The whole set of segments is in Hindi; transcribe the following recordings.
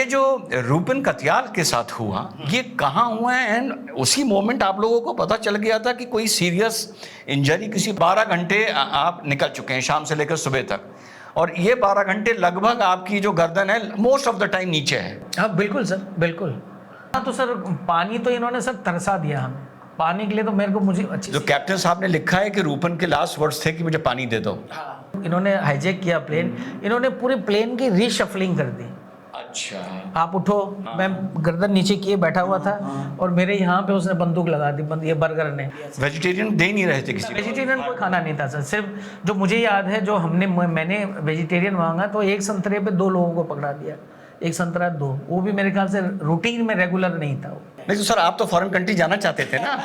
जो रूपन कत्याल के साथ हुआ, ये कहाँ हुआ है? एंड उसी मोमेंट आप लोगों को पता चल गया था कि कोई सीरियस इंजरी, किसी 12 घंटे आप निकल चुके हैं शाम से लेकर सुबह तक, और ये 12 घंटे लगभग आपकी जो गर्दन है मोस्ट ऑफ द टाइम नीचे है। हाँ बिल्कुल सर, बिल्कुल। हाँ तो सर पानी तो इन्होंने सर तरसा दिया हमें, पानी के लिए तो मेरे को मुझे अच्छी जो कैप्टन साहब ने लिखा है कि रूपन के लास्ट वर्ड्स थे कि मुझे पानी दे दो। इन्होंने हाईजैक किया प्लेन, इन्होंने पूरे प्लेन की रीशफलिंग कर दी। अच्छा। आप उठो, मैं गर्दन नीचे किए बैठा हुआ था और मेरे यहाँ पे उसने बंदूक लगा दी, ये बर्गर ने। वेजिटेरियन दे नहीं रहे थे किसी को? वेजिटेरियन कोई खाना नहीं था सर, सिर्फ जो मुझे याद है, जो मैंने वेजिटेरियन मांगा तो एक संतरे पे 2 लोगों को पकड़ा दिया, एक संतरा 2, वो भी मेरे ख्याल से रूटीन में रेगुलर नहीं था वो। नहीं तो सर आप तो फॉरेन कंट्री जाना चाहते थे ना,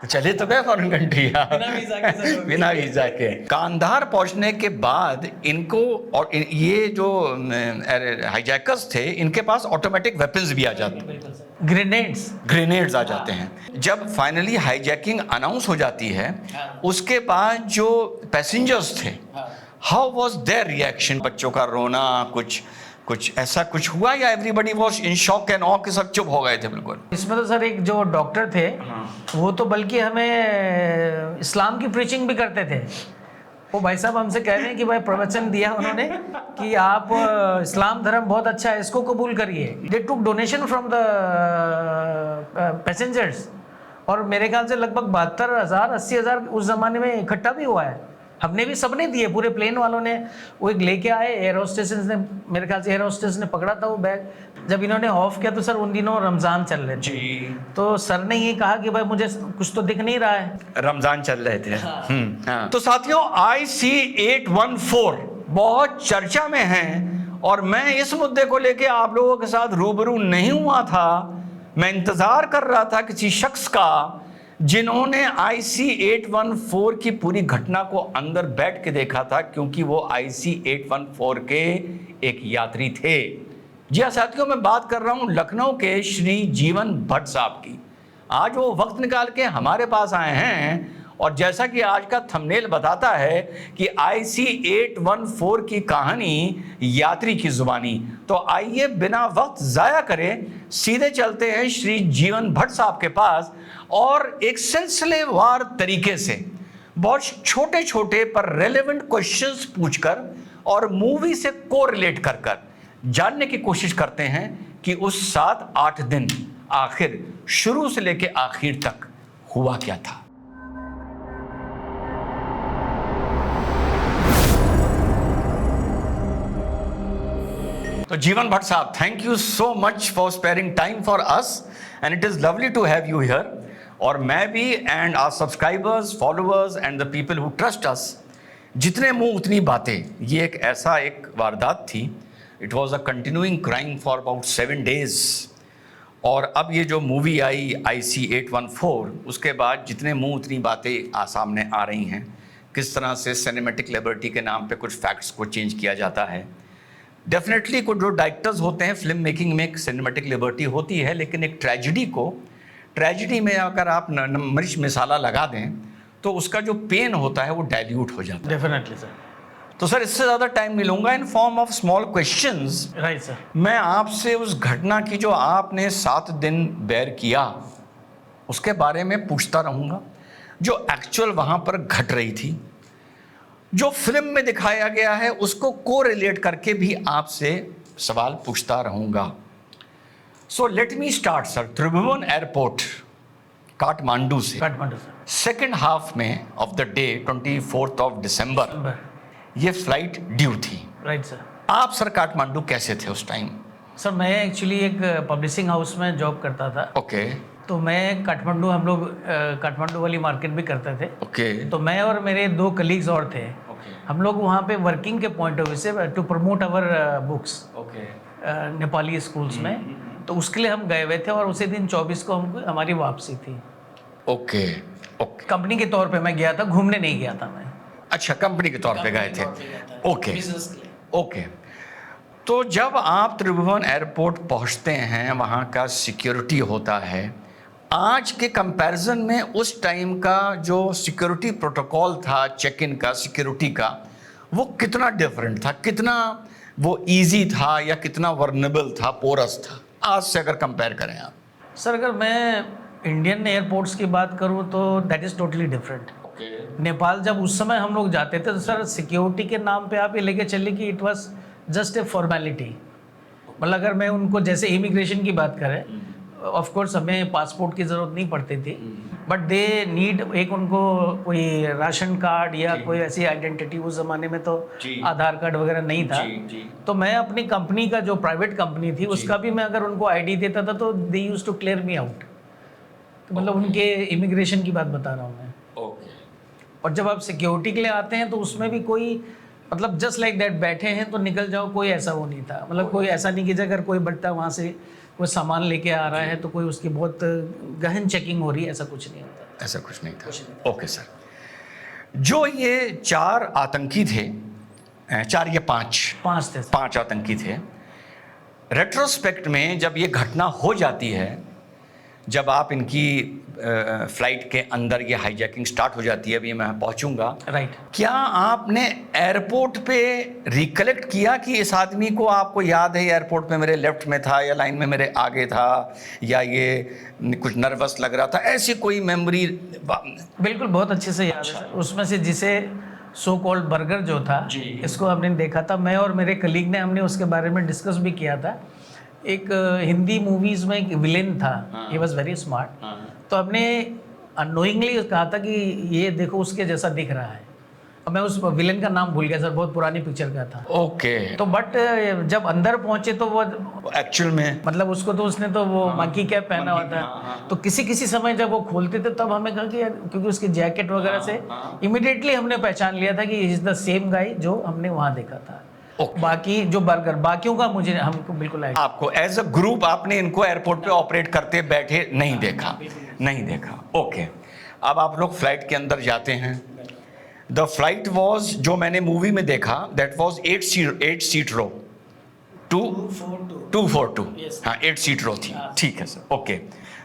तो चले तो गए फॉरेन कंट्री बिना वीजा के। कांधार पहुंचने के बाद इनको, और ये जो हाईजैकर्स थे, इनके पास ऑटोमेटिक वेपन्स भी आ जाते, ग्रेनेड्स आ जाते हैं। जब फाइनली हाईजैकिंग अनाउंस हो जाती है, उसके बाद जो पैसेंजर्स थे, हाउ वाज देयर रिएक्शन? बच्चों का रोना, कुछ ऐसा कुछ हुआ, या everybody was in shock and awe के सब चुप हो गए थे बिल्कुल? इसमें तो सर एक जो डॉक्टर थे, वो तो बल्कि हमें इस्लाम की प्रीचिंग भी करते थे। वो भाई साहब हमसे कह रहे हैं कि भाई प्रवचन दिया उन्होंने कि आप इस्लाम धर्म बहुत अच्छा है, इसको कबूल करिए। दे टुक डोनेशन फ्रॉम द पैसेंजर्स, और मेरे ख्याल से लगभग 72,000 80,000 उस जमाने में इकट्ठा भी हुआ है। हमने भी, सबने दिए, पूरे प्लेन वालों ने। वो एक लेके आए, एयर होस्टेस ने, मेरे ख्याल से एयर होस्टेस ने पकड़ा था वो बैग। जब इन्होंने ऑफ किया तो सर उन दिनों रमज़ान चल रहे थे, तो सर ने ये कहा कि भाई मुझे कुछ तो दिख नहीं रहा है, रमज़ान चल रहे थे। हाँ। तो साथियों, IC-814 बहुत चर्चा में है, और मैं इस मुद्दे को लेके आप लोगों के साथ रूबरू नहीं हुआ था। मैं इंतज़ार कर रहा था किसी शख्स का जिन्होंने IC-814 की पूरी घटना को अंदर बैठ के देखा था, क्योंकि वो IC-814 के एक यात्री थे। जी हाँ साथियों, मैं बात कर रहा हूँ लखनऊ के श्री जीवन भट्ट साहब की। आज वो वक्त निकाल के हमारे पास आए हैं, और जैसा कि आज का थंबनेल बताता है कि IC-814 की कहानी यात्री की जुबानी। तो आइए बिना वक्त ज़ाया करें सीधे चलते हैं श्री जीवन भट्ट साहब के पास, और एक सिलसिलेवार तरीके से बहुत छोटे छोटे पर रेलेवेंट क्वेश्चंस पूछकर और मूवी से कोरिलेट कर जानने की कोशिश करते हैं कि उस 7-8 दिन आखिर शुरू से लेके आखिर तक हुआ क्या था। तो जीवन भट्ट साहब, thank you so much for sparing time for us, and it is lovely to have you here. और मैं भी, and our subscribers, followers and the people who trust us, जितने मुंह उतनी बातें, ये एक वारदात थी। It was a continuing crime for about 7 days। और अब ये जो मूवी आई IC-814, उसके बाद जितने मुंह उतनी बातें सामने आ रही हैं, किस तरह से सिनेमैटिक लिबर्टी के नाम पे कुछ फैक्ट्स को चेंज किया जाता है। डेफिनेटली कुछ जो डायरेक्टर्स होते हैं, फिल्म मेकिंग में एक सिनेमैटिक लिबर्टी होती है, लेकिन एक ट्रेजिडी में अगर आप मिर्च मसाला लगा दें तो उसका जो पेन होता है वो डाइल्यूट हो जाता है। Definitely sir. तो सर इससे ज़्यादा टाइम नहीं लूँगा, in form of small questions right sir, मैं आपसे उस घटना की जो आपने 7 दिन बेयर किया उसके बारे में पूछता रहूँगा, जो एक्चुअल वहाँ पर घट रही थी, जो फिल्म में दिखाया गया है उसको कोरिलेट करके भी आपसे सवाल पूछता रहूँगा। So let me start sir, Tribhuvan airport Kathmandu से सेकेंड हाफ में ऑफ द डे 24 दिसंबर ये फ्लाइट ड्यू थी। Right sir. आप सर काठमांडू कैसे थे उस टाइम? सर मैं एक्चुअली एक पब्लिशिंग हाउस में जॉब करता था। ओके। तो मैं काठमांडू, हम लोग काठमांडू वाली मार्केट भी करते थे। ओके। तो मैं और मेरे 2 कलीग्स और थे। हम लोग वहाँ पे वर्किंग के पॉइंट ऑफ व्यू से to promote our books Nepali schools में, तो उसके लिए हम गए हुए थे, और उसी दिन 24 को हमको हमारी वापसी थी। ओके। कंपनी के तौर पे मैं गया था, घूमने नहीं गया था मैं। अच्छा, कंपनी के तौर पे गए थे। Okay okay. तो जब आप त्रिभुवन एयरपोर्ट पहुंचते हैं, वहाँ का सिक्योरिटी होता है, आज के कंपैरिजन में उस टाइम का जो सिक्योरिटी प्रोटोकॉल था, चेक इन का, सिक्योरिटी का, वो कितना डिफरेंट था, कितना वो इजी था या कितना वर्नेबल था, पोरस था, आज से अगर कंपेयर करें आप? सर अगर मैं इंडियन एयरपोर्ट्स की बात करूं तो that is totally different. Nepal जब उस समय हम लोग जाते थे तो सर सिक्योरिटी के नाम पे आप ये लेके चलिए कि it was just a formality. मतलब अगर मैं उनको जैसे इमिग्रेशन की बात करें, ऑफ कोर्स हमें पासपोर्ट की ज़रूरत नहीं पड़ती थी, बट दे नीड एक उनको कोई राशन कार्ड या कोई ऐसी आइडेंटिटी, उस ज़माने में तो आधार कार्ड वगैरह नहीं था। तो मैं अपनी कंपनी का जो प्राइवेट कंपनी थी उसका भी मैं अगर उनको आईडी देता था तो they used to clear me out. मतलब उनके इमिग्रेशन की बात बता रहा हूँ मैं। और जब आप सिक्योरिटी के लिए आते हैं तो उसमें भी कोई मतलब जस्ट लाइक दैट बैठे हैं तो निकल जाओ, कोई ऐसा वो नहीं था। मतलब कोई ऐसा नहीं कि अगर कोई बच्चा वहाँ से कोई सामान लेके आ रहा है तो कोई उसकी बहुत गहन चेकिंग हो रही है, ऐसा कुछ नहीं होता। ऐसा कुछ नहीं था। ओके सर, जो ये 4 आतंकी थे, 4 या 5 थे, 5 आतंकी थे, रेट्रोस्पेक्ट में जब ये घटना हो जाती है, जब आप इनकी फ्लाइट के अंदर ये हाईजैकिंग स्टार्ट हो जाती है, अभी मैं पहुंचूंगा, राइट। क्या आपने एयरपोर्ट पे रिकलेक्ट किया कि इस आदमी को आपको याद है एयरपोर्ट पे मेरे लेफ्ट में था या लाइन में मेरे आगे था या ये कुछ नर्वस लग रहा था, ऐसी कोई मेमोरी? बिल्कुल, बहुत अच्छे से याद है। उसमें से जिसे सो कॉल्ड बर्गर जो था, इसको हमने देखा था, मैं और मेरे कलीग ने, हमने उसके बारे में डिस्कस भी किया था। एक हिंदी मूवीज में एक विलेन था, ही वॉज वेरी स्मार्ट, तो हमने अनोइंगली कहा था कि ये देखो उसके जैसा दिख रहा है। अब मैं उस विलेन का नाम भूल गया सर, बहुत पुरानी पिक्चर का था। ओके। तो बट जब अंदर पहुंचे तो वो एक्चुअल में मतलब उसको तो उसने तो वो मंकी कैप पहना हुआ था, तो किसी किसी समय जब वो खोलते थे तब हमें कहा कि यार, क्योंकि उसकी जैकेट वगैरह से इमिडिएटली हमने पहचान लिया था कि इज द सेम गाय जो हमने वहाँ देखा था। बाकी जो बर्गर, बाकियों का मुझे हमको बिल्कुल आपको एज अ ग्रुप आपने इनको एयरपोर्ट पे ऑपरेट करते बैठे नहीं देखा। ओके। अब आप लोग फ्लाइट के अंदर जाते हैं। द फ्लाइट वॉज, जो मैंने मूवी में देखा, दैट वॉज 8 सीट रो 242। हाँ, 8 सीट रो थी। ठीक है sir, okay.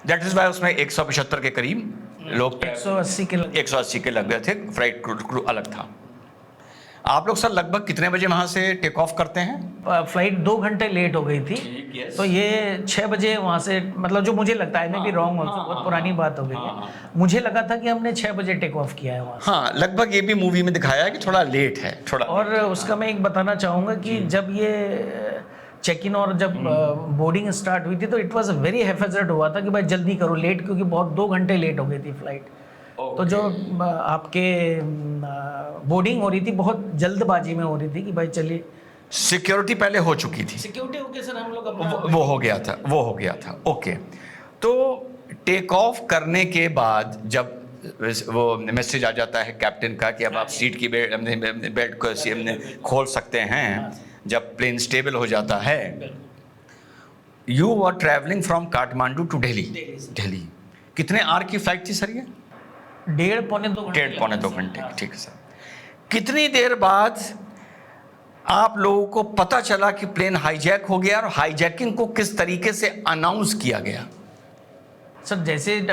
That is why उसमें 175 के करीब लोग, 180 के लग गए थे, फ्लाइट क्रू अलग था। आप लोग सर लगभग कितने बजे वहाँ से टेक ऑफ करते हैं? फ्लाइट 2 घंटे लेट हो गई थी, तो ये 6 बजे वहाँ से, मतलब जो मुझे लगता है, मैं भी रॉन्ग हूँ, बहुत पुरानी बात हो गई है, मुझे लगा था कि हमने 6 बजे टेक ऑफ किया है वहाँ से। हाँ, लगभग ये भी मूवी में दिखाया है कि थोड़ा लेट है, थोड़ा। और उसका मैं एक बताना चाहूँगा कि जब ये चेक इन और जब बोर्डिंग स्टार्ट हुई थी तो इट वॉज वेरी हेफेजर्ड हुआ था कि भाई जल्दी करो, लेट, क्योंकि बहुत 2 घंटे लेट हो गई थी फ्लाइट। तो जो आपके बोर्डिंग हो रही थी बहुत जल्दबाजी में हो रही थी कि भाई चलिए। सिक्योरिटी पहले हो चुकी थी, सिक्योरिटी ओके सर, हम लोग वो हो गया था। ओके। तो टेक ऑफ करने के बाद जब वो मैसेज आ जाता है कैप्टन का कि अब आप सीट की बेल्ट को खोल सकते हैं, जब प्लेन स्टेबल हो जाता है, you were travelling from Kathmandu to Delhi. कितने आवर की फ्लाइट थी सर ये? 1.5 पौने 2 घंटे। ठीक है सर। कितनी देर बाद आप लोगों को पता चला कि प्लेन हाईजैक हो गया, और हाईजैकिंग को किस तरीके से अनाउंस किया गया? सर जैसे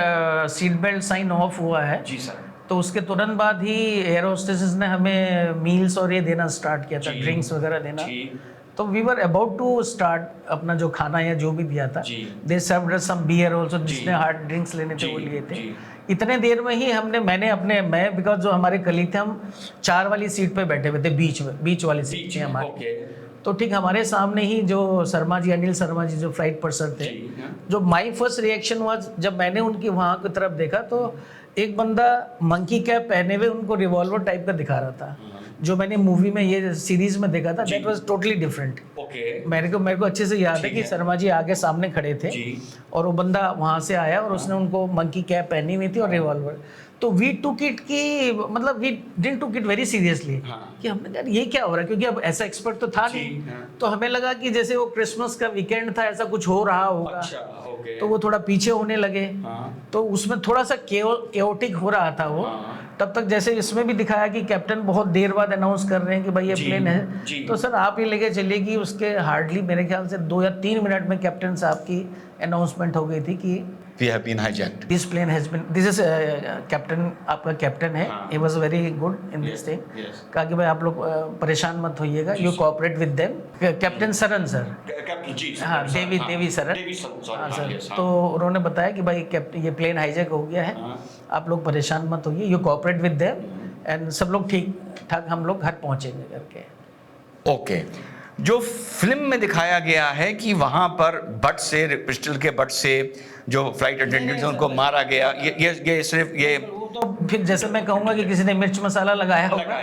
सीट बेल्ट साइन ऑफ हुआ है जी सर, तो उसके तुरंत बाद ही एयर होस्टेसेस ने हमें मील्स और ये देना स्टार्ट किया था, ड्रिंक्स वगैरह देना। तो we were about to start अपना जो खाना या जो भी दिया था, they served us some beer also, जिसने हार्ड ड्रिंक्स लेने थे वो लिए थे। इतने देर में ही मैं बिकॉज जो हमारे कलीग थे, हम 4 वाली सीट पे बैठे हुए थे, बीच वाली सीट थी हमारी। तो ठीक हमारे सामने ही जो शर्मा जी, अनिल शर्मा जी जो फ्लाइट पर्सन थे, जो माई फर्स्ट रिएक्शन हुआ जब मैंने उनकी वहाँ की तरफ देखा तो एक बंदा मंकी कैप पहने हुए उनको रिवॉल्वर टाइप का दिखा रहा था, जो मैंने मूवी में ये सीरीज में देखा था, दैट वाज टोटली डिफरेंट। मेरे को अच्छे से याद है कि शर्मा जी आगे सामने खड़े थे और वो बंदा वहाँ से आया और उसने उनको मंकी कैप पहनी हुई थी और रिवॉल्वर। तो वी टुक इट की, मतलब we didn't took it very seriously कि हमने कहा ये क्या हो रहा है, क्योंकि अब ऐसा एक्सपर्ट तो था नहीं। तो हमें लगा कि जैसे वो क्रिसमस का वीकेंड था, ऐसा कुछ हो रहा होगा। तो वो थोड़ा पीछे होने लगे, तो उसमें थोड़ा सा केओटिक हो रहा था वो। तब तक जैसे इसमें भी दिखाया कि कैप्टन बहुत देर बाद अनाउंस कर रहे हैं कि भाई ये प्लेन है, तो सर आप ये लेके चलिए कि उसके हार्डली मेरे ख्याल से 2 या 3 मिनट में कैप्टन साहब की अनाउंसमेंट हो गई थी कि we have been hijacked. This plane has been, this is captain, आपका कैप्टन है, he was very good in this thing. कहा कि भाई आप लोग परेशान मत होइएगा, you cooperate with them. Captain Saran sir, हाँ देवी सरन, हाँ सर, तो उन्होंने बताया कि भाई कैप्टन ये प्लेन हाईजैक हो गया है, आप लोग परेशान मत होइए, you cooperate with them and सब लोग ठीक ठाक हम लोग घर पहुंचेंगे करके। ओके, जो फिल्म में दिखाया गया है कि वहां पर बट से, पिस्टल के बट से जो फ्लाइट अटेंडेंट्स उनको मारा गया, ये सिर्फ ये तो फिर जैसे मैं कहूँगा कि किसी ने मिर्च मसाला लगाया होगा,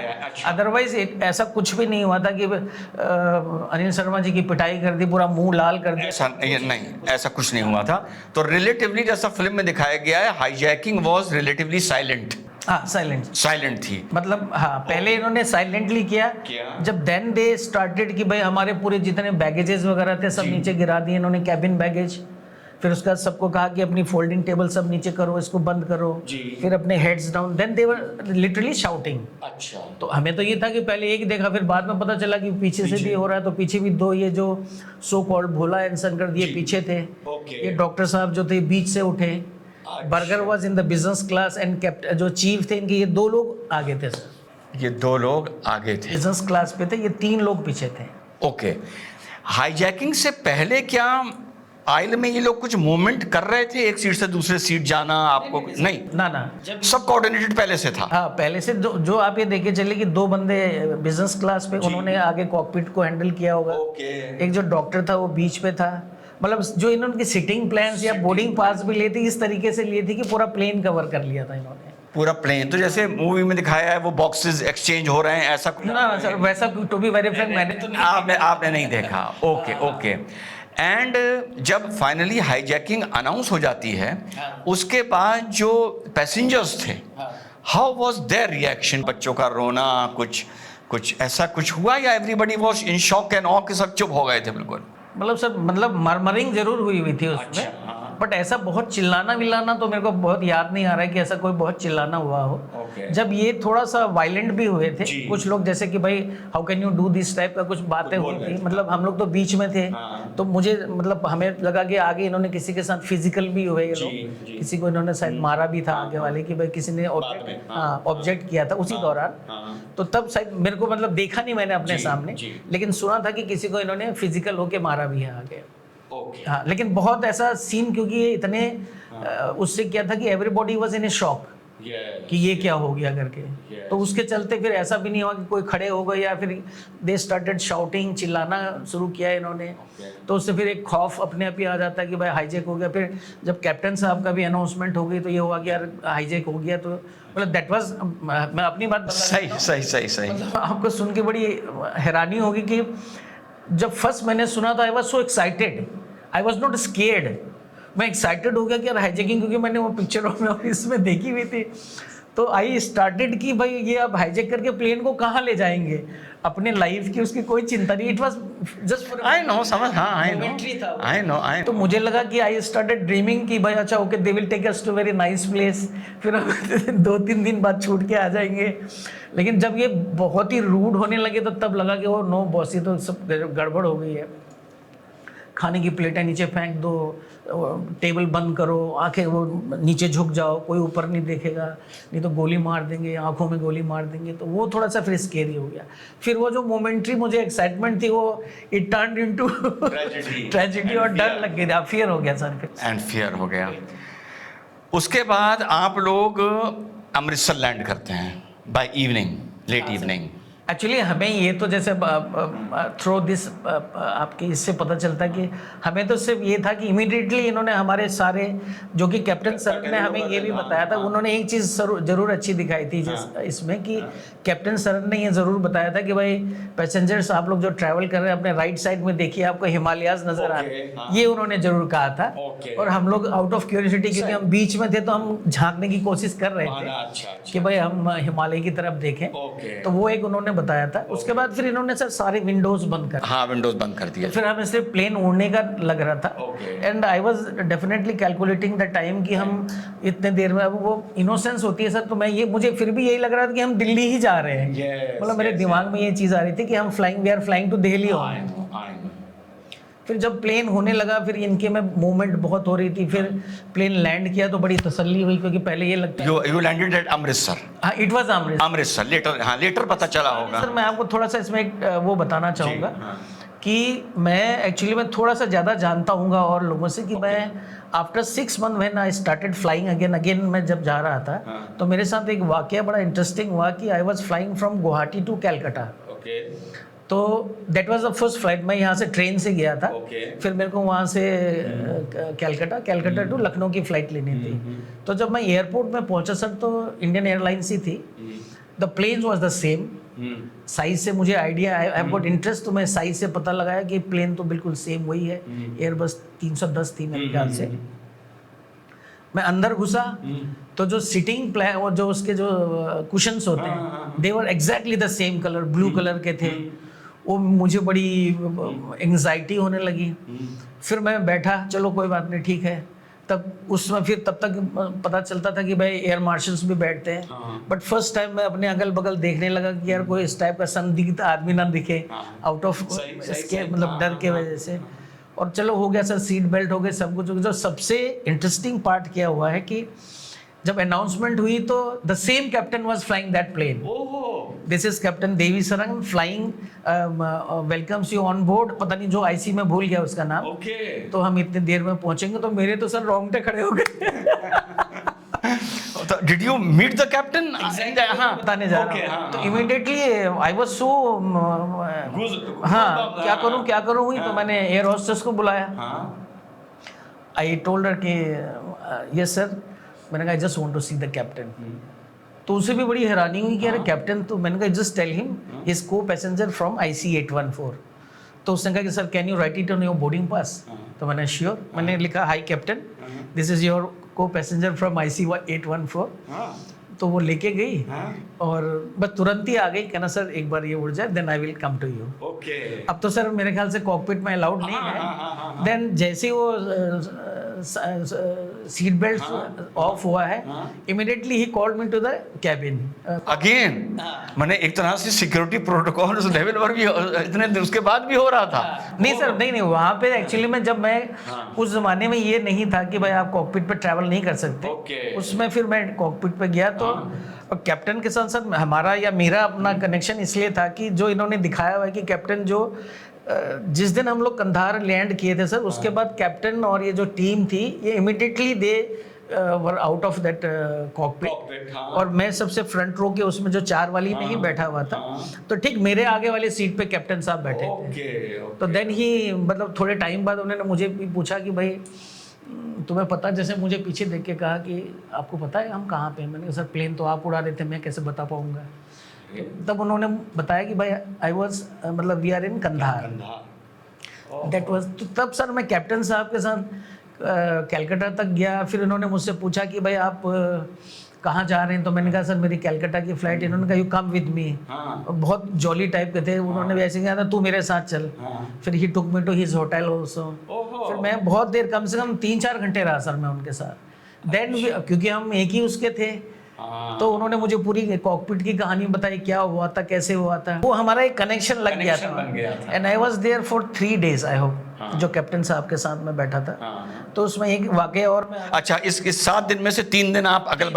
अदरवाइज ऐसा कुछ भी नहीं हुआ था कि अनिल शर्मा जी की पिटाई कर दी, पूरा मुंह लाल कर दिया, ऐसा नहीं, ऐसा कुछ नहीं हुआ था। तो रिलेटिवली जैसा फिल्म में दिखाया गया है, हाईजैकिंग वाज रिलेटिवली साइलेंट, हाँ साइलेंट थी, मतलब हाँ पहले इन्होंने साइलेंटली किया। जब देन दे स्टार्टेड कि भाई हमारे पूरे जितने बैगेजेस वगैरह थे सब नीचे गिरा दिए इन्होंने, कैबिन बैगेज, फिर उसका सबको कहा कि अपनी फोल्डिंग टेबल सब नीचे करो, इसको बंद करो, फिर अपने heads down, then they were literally shouting. अच्छा, तो हमें तो ये था कि पहले एक देखा, फिर बाद में पता चला कि पीछे से भी हो रहा है, तो पीछे भी दो ये जो so called Bhola and Shankar ये पीछे थे, ये डॉक्टर साहब जो थे बीच से उठे, burger was in the business class and captain जो चीफ थे इनके, ये दो लोग आगे थे सर, ये दो लोग आगे थे, बिजनेस क्लास पे थे, ये तीन लोग पीछे थे। ओके, हाईजैकिंग से पहले क्या आइल में ये लोग कुछ मूवमेंट कर रहे थे, एक सीट से दूसरे सीट जाना, आपको नहीं ना सब कोऑर्डिनेटेड पहले से था? हाँ पहले से, जो आप ये देखे चले कि दो बंदे बिजनेस क्लास पे, उन्होंने आगे कॉकपिट को हैंडल किया होगा, एक जो डॉक्टर था वो बीच पे था, मतलब जो इन्होंने सिटिंग प्लान्स या बोर्डिंग पास भी लिए थे इस तरीके से लिए थे कि पूरा प्लेन कवर कर लिया था इन्होंने, पूरा प्लेन। तो जैसे मूवी में दिखाया है वो बॉक्सेस एक्सचेंज हो रहे हैं, ऐसा कुछ ना सर, वैसा टू बी वेरी फ्रैंक मैंने तो आपने नहीं देखा। ओके एंड जब फाइनली हाईजैकिंग अनाउंस हो जाती है, उसके बाद जो पैसेंजर्स थे, हाउ वाज देयर रिएक्शन? बच्चों का रोना, कुछ ऐसा कुछ हुआ, या everybody was in shock and awe के सब चुप हो गए थे बिल्कुल? मतलब सब, मतलब मरमरिंग जरूर हुई थी उसमें, बट ऐसा बहुत चिल्लाना विल्लाना तो मेरे को बहुत याद नहीं आ रहा है कि ऐसा कोई बहुत चिल्लाना हुआ हो। जब ये थोड़ा सा वायलेंट भी हुए थे कुछ लोग, जैसे कि भाई how can you do this type का कुछ बातें हुई थी, मतलब हम लोग तो बीच में थे, तो मुझे मतलब हमें लगा कि आगे इन्होंने किसी के साथ फिजिकल भी हुए ये लोग, किसी को इन्होंने शायद मारा भी था आगे वाले, कि भाई किसी ने ऑब्जेक्ट किया था उसी दौरान, तो तब शायद मेरे को, मतलब देखा नहीं मैंने अपने सामने, लेकिन सुना था कि किसी को इन्होंने फिजिकल होके मारा भी है आगे। हाँ, लेकिन बहुत ऐसा सीन, क्योंकि ये इतने उससे क्या था कि everybody was in A shock कि ये क्या हो गया करके, तो उसके चलते फिर ऐसा भी नहीं हुआ कि कोई खड़े हो गए या फिर दे स्टार्टेड शाउटिंग, चिल्लाना शुरू किया इन्होंने, तो उससे फिर एक खौफ अपने आप ही आ जाता है कि भाई हाईजैक हो गया। फिर जब कैप्टन साहब का भी अनाउंसमेंट हो गई तो ये हुआ कि यार हाईजैक हो गया, तो मतलब दैट वाज, मैं अपनी बात सही मतलब आपको सुन के बड़ी हैरानी होगी कि जब फर्स्ट मैंने सुना था, I was so excited, I was not scared, मैं एक्साइटेड हो गया कि यार हाईजैकिंग, क्योंकि मैंने वो पिक्चरों में और इसमें देखी हुई थी, तो आई स्टार्टेड कि भाई ये अब हाईजैक करके प्लेन को कहाँ ले जाएंगे, अपने लाइफ की उसकी कोई चिंता नहीं, it was just for I know, समझ, हाँ आई नो। तो मुझे लगा कि आई स्टार्टेड ड्रीमिंग कि भाई अच्छा okay, they will take us to very nice place, फिर 2-3 दिन बाद छूट के आ जाएंगे, लेकिन जब ये बहुत ही रूड होने लगे तो तब लगा कि वो नो बॉस, ये तो सब गड़बड़ हो गई है, खाने की प्लेटें नीचे फेंक दो, टेबल बंद करो, आंखें वो नीचे झुक जाओ, कोई ऊपर नहीं देखेगा, नहीं तो गोली मार देंगे, आंखों में गोली मार देंगे, तो वो थोड़ा सा फिर स्केरी हो गया। फिर वो जो मोमेंट्री मुझे एक्साइटमेंट थी वो इट टर्न्ड इनटू ट्रेजेडी और डर लग गया, फियर हो गया सर, एंड फियर हो गया। उसके बाद आप लोग अमृतसर लैंड करते हैं by evening, late evening. Actually हमें ये तो जैसे थ्रू दिस आपके इससे पता चलता है कि हमें तो सिर्फ ये था कि इमीडिएटली इन्होंने हमारे सारे, जो कि कैप्टन सर ने हमें ये भी बताया था, उन्होंने एक चीज़ जरूर अच्छी दिखाई थी इसमें, कि कैप्टन सर ने ये ज़रूर बताया था कि भाई पैसेंजर्स आप लोग जो ट्रैवल कर रहे हैं अपने राइट साइड में देखिए, आपको हिमालयाज नज़र आ रहे हैं, ये उन्होंने ज़रूर कहा था। और हम लोग आउट ऑफ क्यूरियोसिटी, क्योंकि हम बीच में थे तो हम झांकने की कोशिश कर रहे थे कि भाई हम हिमालय की तरफ देखें, तो वो एक उन्होंने बताया था। उसके बाद फिर इन्होंने सर सारे विंडोज बंद कर, हाँ विंडोज बंद कर दिया, तो फिर हमें सिर्फ प्लेन उड़ने का लग रहा था, and I was definitely calculating the time कि हम इतने देर में, अब वो इनोसेंस होती है सर, तो मैं मुझे फिर भी यही लग रहा था कि हम दिल्ली ही जा रहे हैं, मतलब मेरे दिमाग में ये चीज़ आ रही थी कि हम we are flying to Delhi. फिर जब प्लेन होने लगा, फिर इनके में मूवमेंट बहुत हो रही थी, फिर प्लेन लैंड किया तो बड़ी तसल्ली हुई, क्योंकि पहले ये लगता है यू लैंडेड एट अमृतसर। हाँ, इट वाज अमृतसर लेटर, हाँ लेटर पता चला होगा। सर मैं आपको थोड़ा सा इसमें एक वो बताना चाहूँगा कि मैं एक्चुअली मैं थोड़ा सा ज़्यादा जानता हूँगा और लोगों से कि मैं after 6 month when I started flying again मैं जब जा रहा था तो मेरे साथ एक वाकया बड़ा इंटरेस्टिंग हुआ कि I was flying from Guwahati to Calcutta. तो that was the first flight. मैं यहाँ से ट्रेन से गया था, फिर मेरे को वहाँ से कैलकाटा टू लखनऊ की फ़्लाइट लेनी थी। तो जब मैं एयरपोर्ट में पहुँचा सर, तो इंडियन एयरलाइंस ही थी। The plane was the same size से मुझे idea, I have got interest, तो मैं साइज से पता लगाया कि प्लेन तो बिल्कुल सेम वही है। एयरबस 310 थी मेरे ख्याल से। मैं अंदर घुसा तो जो सिटिंग प्लान और जो उसके जो कुशन्स होते हैं they were exactly the same colour, blue colour के थे। वो मुझे बड़ी एंग्जाइटी होने लगी। फिर मैं बैठा, चलो कोई बात नहीं, ठीक है। तब उसमें फिर तब तक पता चलता था कि भाई एयर मार्शल्स भी बैठते हैं, बट फर्स्ट टाइम मैं अपने अगल बगल देखने लगा कि यार कोई इस टाइप का संदिग्ध आदमी ना दिखे आउट ऑफ इसके मतलब डर के वजह से। और चलो हो गया सर, सीट बेल्ट हो गए, सब कुछ। जो सबसे इंटरेस्टिंग पार्ट क्या हुआ है कि जब अनाउंसमेंट हुई तो the same captain was flying that plane. This is captain Devi Sarang flying, welcomes you on board. पता नहीं जो आईसी में भूल गया उसका नाम। तो हम इतनी देर में पहुंचेंगे, तो मेरे तो सर रोंगटे खड़े हो गए। Did you meet the captain? हाँ, बताने जा रहा हूँ। तो इमीडिएटली आई वाज सो हाँ क्या करूँ हुई। तो मैंने एयर होस्टेस को बुलाया। आई टोल्ड हर कि यस सर, मैंने कहा I just want to see the captain. तो उसे भी बड़ी हैरानी हुई कि अरे कैप्टन, तो मैंने कहा just tell him he is co passenger from IC 814। तो उसने कहा कि sir can you write it on your boarding pass? तो मैंने श्योर, मैंने लिखा hi captain, this is your co passenger from IC 814। तो वो लेके गई और बस तुरंत ही आ गई, कहना सर एक बार ये उड़ जाए then I will come to you. अब तो सर मेरे ख्याल से कॉकपिट में अलाउड नहीं है। देन जैसे ही वो सीट बेल्ट ऑफ हुआ है, इमीडिएटली ही called me to the cabin again. मैंने एक तरह से सिक्योरिटी प्रोटोकॉल उस लेवल पर भी इतने उसके बाद भी हो रहा था। नहीं सर, नहीं वहाँ पे एक्चुअली में जब मैं उस जमाने में ये नहीं था कि भाई आप कॉकपिट पे ट्रैवल नहीं कर सकते। उसमें फिर मैं कॉकपिट पे गया तो और कैप्टन के साथ साथ हमारा या मेरा अपना कनेक्शन इसलिए था कि जो इन्होंने दिखाया हुआ है कि कैप्टन जो जिस दिन हम लोग कंधार लैंड किए थे सर, उसके बाद कैप्टन और ये जो टीम थी ये immediately they were out of that cockpit. और मैं सबसे फ्रंट रो के उसमें जो 4 वाली में ही बैठा हुआ था। तो ठीक मेरे आगे वाले सीट पे कैप्टन साहब बैठे थे। तो देन ही मतलब थोड़े टाइम बाद उन्होंने मुझे भी पूछा कि भाई तुम्हें पता, जैसे मुझे पीछे देख के कहा कि आपको पता है हम कहाँ पे हैं? मैंने कहा सर प्लेन तो आप उड़ा रहे थे, मैं कैसे बता पाऊंगा। तब उन्होंने बताया कि भाई आई वाज मतलब we are in Kandahar, that was. तो तब सर मैं कैप्टन साहब के साथ कैलकाटा तक गया। फिर उन्होंने मुझसे पूछा कि भाई आप कहाँ जा रहे हैं? तो मैंने कहा सर मेरी कैलकाटा की फ्लाइट। इन्होंने कहा यू कम विद मी। बहुत जॉली टाइप के थे, उन्होंने भी ऐसे कहा था तू मेरे साथ चल। फिर he took me to his hotel also. फिर मैं बहुत देर, कम से कम 3-4 घंटे रहा सर मैं उनके साथ। देन क्योंकि हम एक ही उसके थे, तो उन्होंने मुझे पूरी कॉकपिट की कहानी बताई, क्या हुआ था, कैसे हुआ था। वो हमारा एक कनेक्शन लग गया था। And I was there for 3 days I hope, जो कैप्टन साहब के साथ में बैठा था। तो उसमें एक वाकया और अच्छा, इस 7 दिन में से 3 दिन आप अगल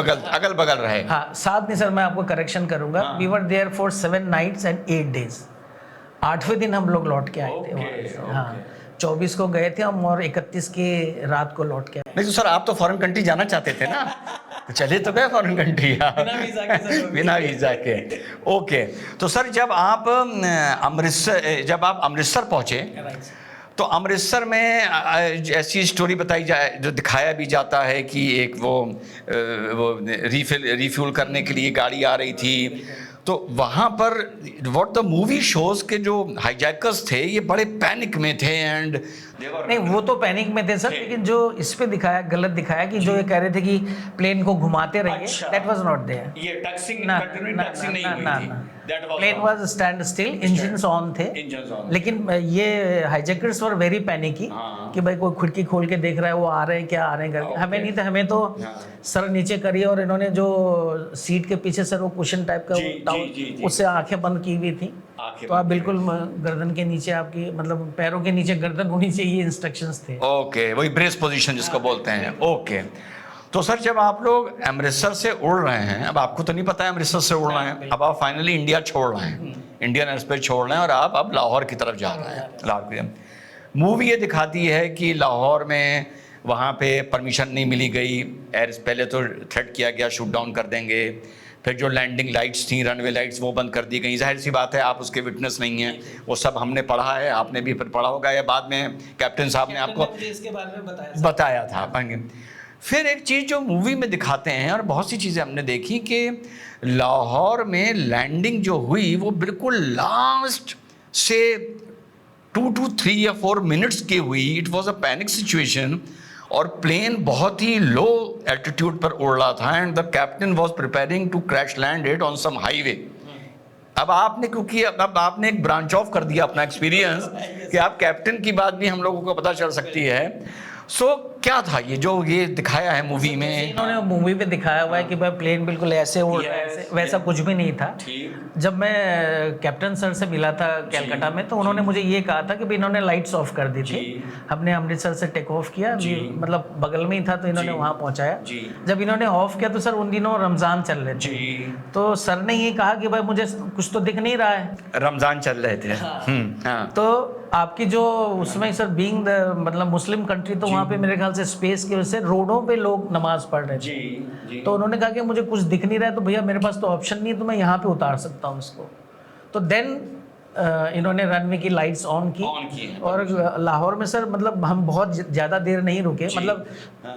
बगल रहे? हाँ 7 दिन सर, मैं आपको करेक्शन करूंगा। We were there for 7 nights and 8 days। 8वें दिन हम लोग लौट के आए थे वहाँ से। हाँ 24 को गए थे हम और 31 की रात को लौट के आए। नहीं तो सर आप तो फॉरेन कंट्री जाना चाहते थे ना? तो चले तो गए फॉरेन कंट्री बिना वीजा के। ओके, तो सर जब आप अमृतसर पहुंचे तो अमृतसर में ऐसी स्टोरी बताई जाए, जो दिखाया भी जाता है कि एक वो रिफ्यूल करने के लिए गाड़ी आ रही थी। तो वहाँ पर व्हाट द मूवी शोज के जो हाईजैकर्स थे ये बड़े पैनिक में थे एंड नहीं वो तो पैनिक में थे सर, लेकिन जो इस पे दिखाया गलत दिखाया कि जो ये कह रहे थे कि प्लेन को घुमाते रहिए, दैट वाज नॉट देयर। ये टैक्सिंग नहीं हुई थी। Plane was stand still, engines on थे, लेकिन ये हाईजैकर्स वर वेरी पैनिकी कि भाई कोई खिड़की खोल के देख रहा है, वो आ रहे हैं क्या आ रहे हैं करके। हमें नहीं था, हमें तो सर नीचे करिए और इन्होंने जो सीट के पीछे सर वो कुशन टाइप का टाउल, उससे आंखें बंद की हुई थी, तो आप बिल्कुल गर्दन के नीचे, आपकी मतलब पैरों के नीचे गर्दन होनी चाहिए, इंस्ट्रक्शंस थे। ओके, वही ब्रेस पोजीशन जिसको बोलते हैं। ओके, तो सर जब आप लोग अमृतसर से उड़ रहे हैं, अब आपको तो नहीं पता है अमृतसर से उड़ रहे हैं, अब आप फाइनली इंडिया छोड़ रहे हैं, इंडियन एयर स्पेस छोड़ रहे हैं और आप अब लाहौर की तरफ जा रहे हैं। लाहौर की मूवी ये दिखाती है कि लाहौर में वहाँ पे परमिशन नहीं मिली गई, पहले तो थ्रेट किया गया शूट डाउन कर देंगे, फिर जो लैंडिंग लाइट्स थी, रनवे लाइट्स, वो बंद कर दी गई। जाहिर सी बात है आप उसके विटनेस नहीं हैं, वो सब हमने पढ़ा है, आपने भी फिर पढ़ा होगा, या बाद में कैप्टन साहब ने आपको इसके बारे में बताया था। फिर एक चीज़ जो मूवी में दिखाते हैं और बहुत सी चीज़ें हमने देखी कि लाहौर में लैंडिंग जो हुई वो बिल्कुल लास्ट से 2 to 3 या 4 मिनट्स की हुई। It was a panic situation और प्लेन बहुत ही लो एल्टीट्यूड पर उड़ रहा था and the captain was preparing to crash land it on some highway. अब आपने, क्योंकि अब आपने एक ब्रांच ऑफ कर दिया अपना एक्सपीरियंस कि आप कैप्टन की बात भी हम लोगों को पता चल सकती है। सो क्या था ये जो ये दिखाया है मूवी में? इन्होंने मूवी में दिखाया हुआ है कि भाई प्लेन बिल्कुल ऐसे उड़ रहा है, वैसा कुछ भी नहीं था। जब मैं कैप्टन सर से मिला था कलकत्ता में, तो उन्होंने मुझे ये कहा था कि भाई इन्होंने लाइट्स ऑफ कर दी थी। हमने अमृतसर से टेक ऑफ किया, मतलब बगल में ही था, तो इन्होंने वहाँ पहुँचाया। जब इन्होंने ऑफ किया तो सर उन दिनों रमज़ान चल रहे थे, तो सर ने ये कहा कि भाई मुझे कुछ तो दिख नहीं रहा है, रमज़ान चल रहे थे। तो आपकी जो उसमें सर बीइंग मतलब मुस्लिम कंट्री, तो वहाँ पे मेरे ख्याल से स्पेस की वजह से रोडों पे लोग नमाज पढ़ रहे थे। तो उन्होंने कहा कि मुझे कुछ दिख नहीं रहा है, तो भैया मेरे पास तो ऑप्शन नहीं है, तो मैं यहाँ पे उतार सकता हूँ इसको। तो देन इन्होंने रनवे की लाइट्स ऑन की और लाहौर में सर मतलब हम बहुत ज़्यादा देर नहीं रुके, मतलब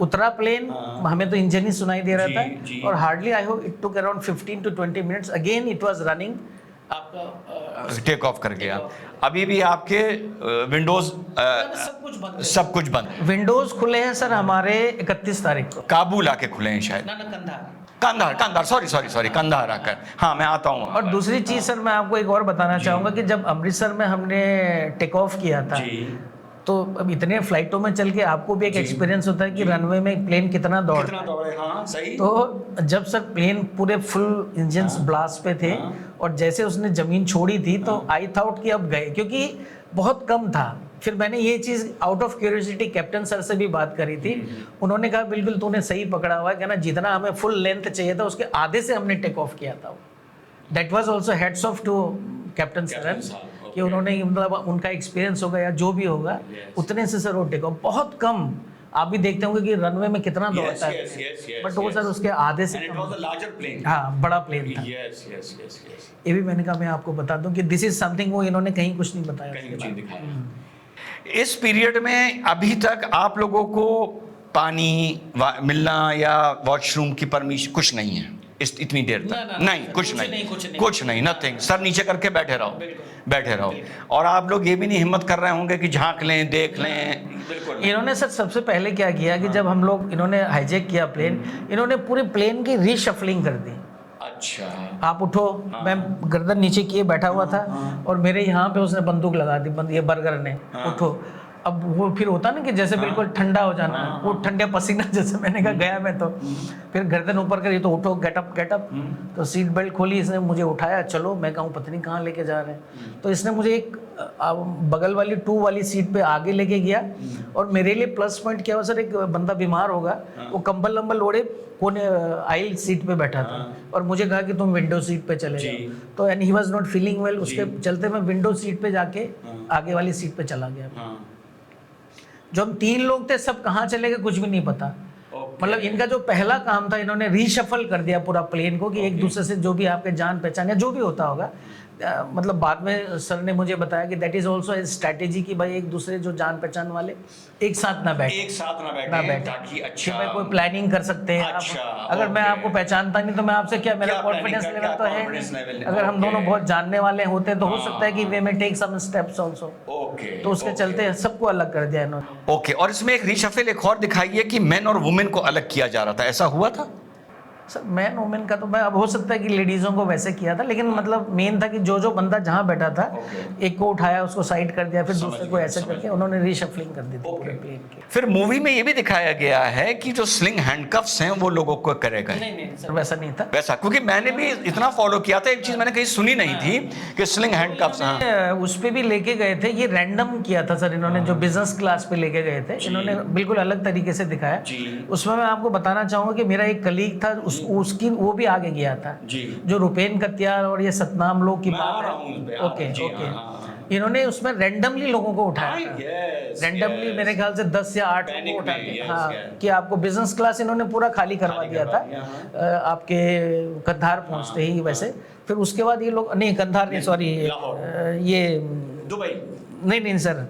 उतरा प्लेन, हमें तो इंजन ही सुनाई दे रहा था और hardly I hope it took around 15 to 20 minutes, again it was running, आपका टेक ऑफ कर गया। अभी भी आपके विंडोज सब कुछ बंद। विंडोज खुले हैं सर हमारे 31 तारीख को, काबुल आके खुले हैं शायद, कंधार सॉरी कंधार आकर। हाँ, मैं आता हूँ। और दूसरी चीज सर मैं आपको एक और बताना चाहूंगा कि जब अमृतसर में हमने टेक ऑफ किया था, तो अब इतने फ्लाइटों में चल के आपको भी एक एक्सपीरियंस होता है कि रनवे में प्लेन कितना दौड़े। हाँ, सही। तो जब सर प्लेन पूरे फुल इंजन्स ब्लास्ट पे थे और जैसे उसने जमीन छोड़ी थी, तो आई थॉट कि अब गए, क्योंकि बहुत कम था। फिर मैंने ये चीज़ out of curiosity captain sir से भी बात करी थी, उन्होंने कहा बिल्कुल तूने सही पकड़ा हुआ है, कहना जितना हमें फुल लेंथ चाहिए था उसके आधे से हमने टेक ऑफ किया था। That was also hats off to captain sir कि उन्होंने मतलब उनका एक्सपीरियंस होगा या जो भी होगा, उतने से सर वो टेक ऑफ बहुत कम। आप भी देखते होंगे कि रनवे में कितना दौड़ता है, बट वो सर उसके आधे से कम। हाँ, बड़ा प्लेन था। ये भी मैंने कहा मैं आपको बता दूं कि दिस इज समथिंग वो इन्होंने कहीं कुछ नहीं बताया। इस पीरियड में अभी तक आप लोगों को पानी मिलना या वॉशरूम की परमिशन कुछ नहीं है इतनी देर तक? नहीं, कुछ नहीं, नथिंग। सर नीचे करके बैठे रहो। और आप लोग ये भी नहीं हिम्मत कर रहे होंगे कि झांक लें, देख लें? बिल्कुल। इन्होंने सर सबसे पहले क्या किया कि जब हम लोग, इन्होंने हाईजैक किया प्लेन, इन्होंने पूरे प्लेन की रीशफलिंग कर दी। अच्छा, आप उठो, मैं गर्दन नीचे किए बैठा हुआ था और मेरे यहाँ पे उसने बंदूक लगा दी, ये बर्गर ने, उठो। अब वो फिर होता ना कि जैसे बिल्कुल ठंडा हो जाना, वो ठंडे पसीना जैसे, मैंने कहा गया मैं तो। फिर गर्दन ऊपर करी तो उठो, गेट अप। तो सीट बेल्ट खोली, इसने मुझे उठाया, चलो। मैं कहूँ पता नहीं कहाँ लेके जा रहे हैं, तो इसने मुझे एक बगल वाली 2 वाली सीट पे आगे लेके गया। और मेरे लिए प्लस पॉइंट क्या हुआ सर, एक बंदा बीमार होगा, वो कंबल लंबल ओढ़े कोने आइल सीट पे बैठा था और मुझे कहा कि तुम विंडो सीट पे चले जाओ। तो and he was not feeling well, उसके चलते मैं विंडो सीट पे जाके आगे वाली सीट पे चला गया। जो हम 3 लोग थे, सब कहाँ चले गए कुछ भी नहीं पता। मतलब इनका जो पहला काम था, इन्होंने रीशफल कर दिया पूरा प्लेन को कि एक दूसरे से जो भी आपके जान पहचान या जो भी होता होगा, मतलब बाद में सर ने मुझे बताया कि दैट इज ऑल्सो स्ट्रैटेजी कि भाई एक दूसरे जो जान पहचान वाले एक साथ ना बैठे ताकि अच्छा भाई कोई प्लानिंग कर सकते हैं। अच्छा, अगर मैं आपको पहचानता नहीं तो मैं आपसे क्या, मेरा कॉन्फिडेंस लेवल तो है। अगर हम दोनों बहुत जानने वाले होते तो हो सकता है कि वे में टेक सम स्टेप्स आल्सो। तो उसके चलते सबको अलग कर दिया इन्होंने। ओके, और इसमें एक रीशफल एक और दिखाई है कि मेन और वुमेन को अलग किया जा रहा था, ऐसा हुआ था? सर मैन वोमेन का तो मैं, अब हो सकता है कि लेडीज़ों को वैसे किया था, लेकिन मतलब मेन था कि जो बंदा जहाँ बैठा था एक को उठाया, उसको साइड कर दिया, फिर दूसरे को ऐसे करके उन्होंने रीशफलिंग कर दी थी पूरे प्लेन की। फिर मूवी में ये भी दिखाया गया है कि जो स्लिंग हैंडकफ्स हैं वो लोगों को करे गए। नहीं सर वैसा नहीं था। वैसा, क्योंकि मैंने भी इतना फॉलो किया था, एक चीज मैंने कहीं सुनी नहीं थी कि स्लिंग हैंडकफ्स। हाँ, उस पे भी लेके गए थे, ये रैंडम किया था सर इन्होंने, जो बिजनेस क्लास पे लेके गए थे इन्होंने बिल्कुल अलग तरीके से दिखाया। उसमें मैं आपको बताना चाहूंगा कि मेरा एक कलीग था, उसकी वो भी आगे गया था जी। जो रुपेन कत्याल और ये सतनाम लोग की बात है। ओके इन्होंने उसमें रैंडमली लोगों को उठाया था, रैंडमली मेरे ख्याल से 10 या 8 को उठा के, हाँ, कि आपको बिजनेस क्लास इन्होंने पूरा खाली करवा दिया था आपके कंधार पहुंचते ही। वैसे फिर उसके बाद ये लोग, नहीं कंधार नहीं, सॉरी, ये दुबई, नहीं सर,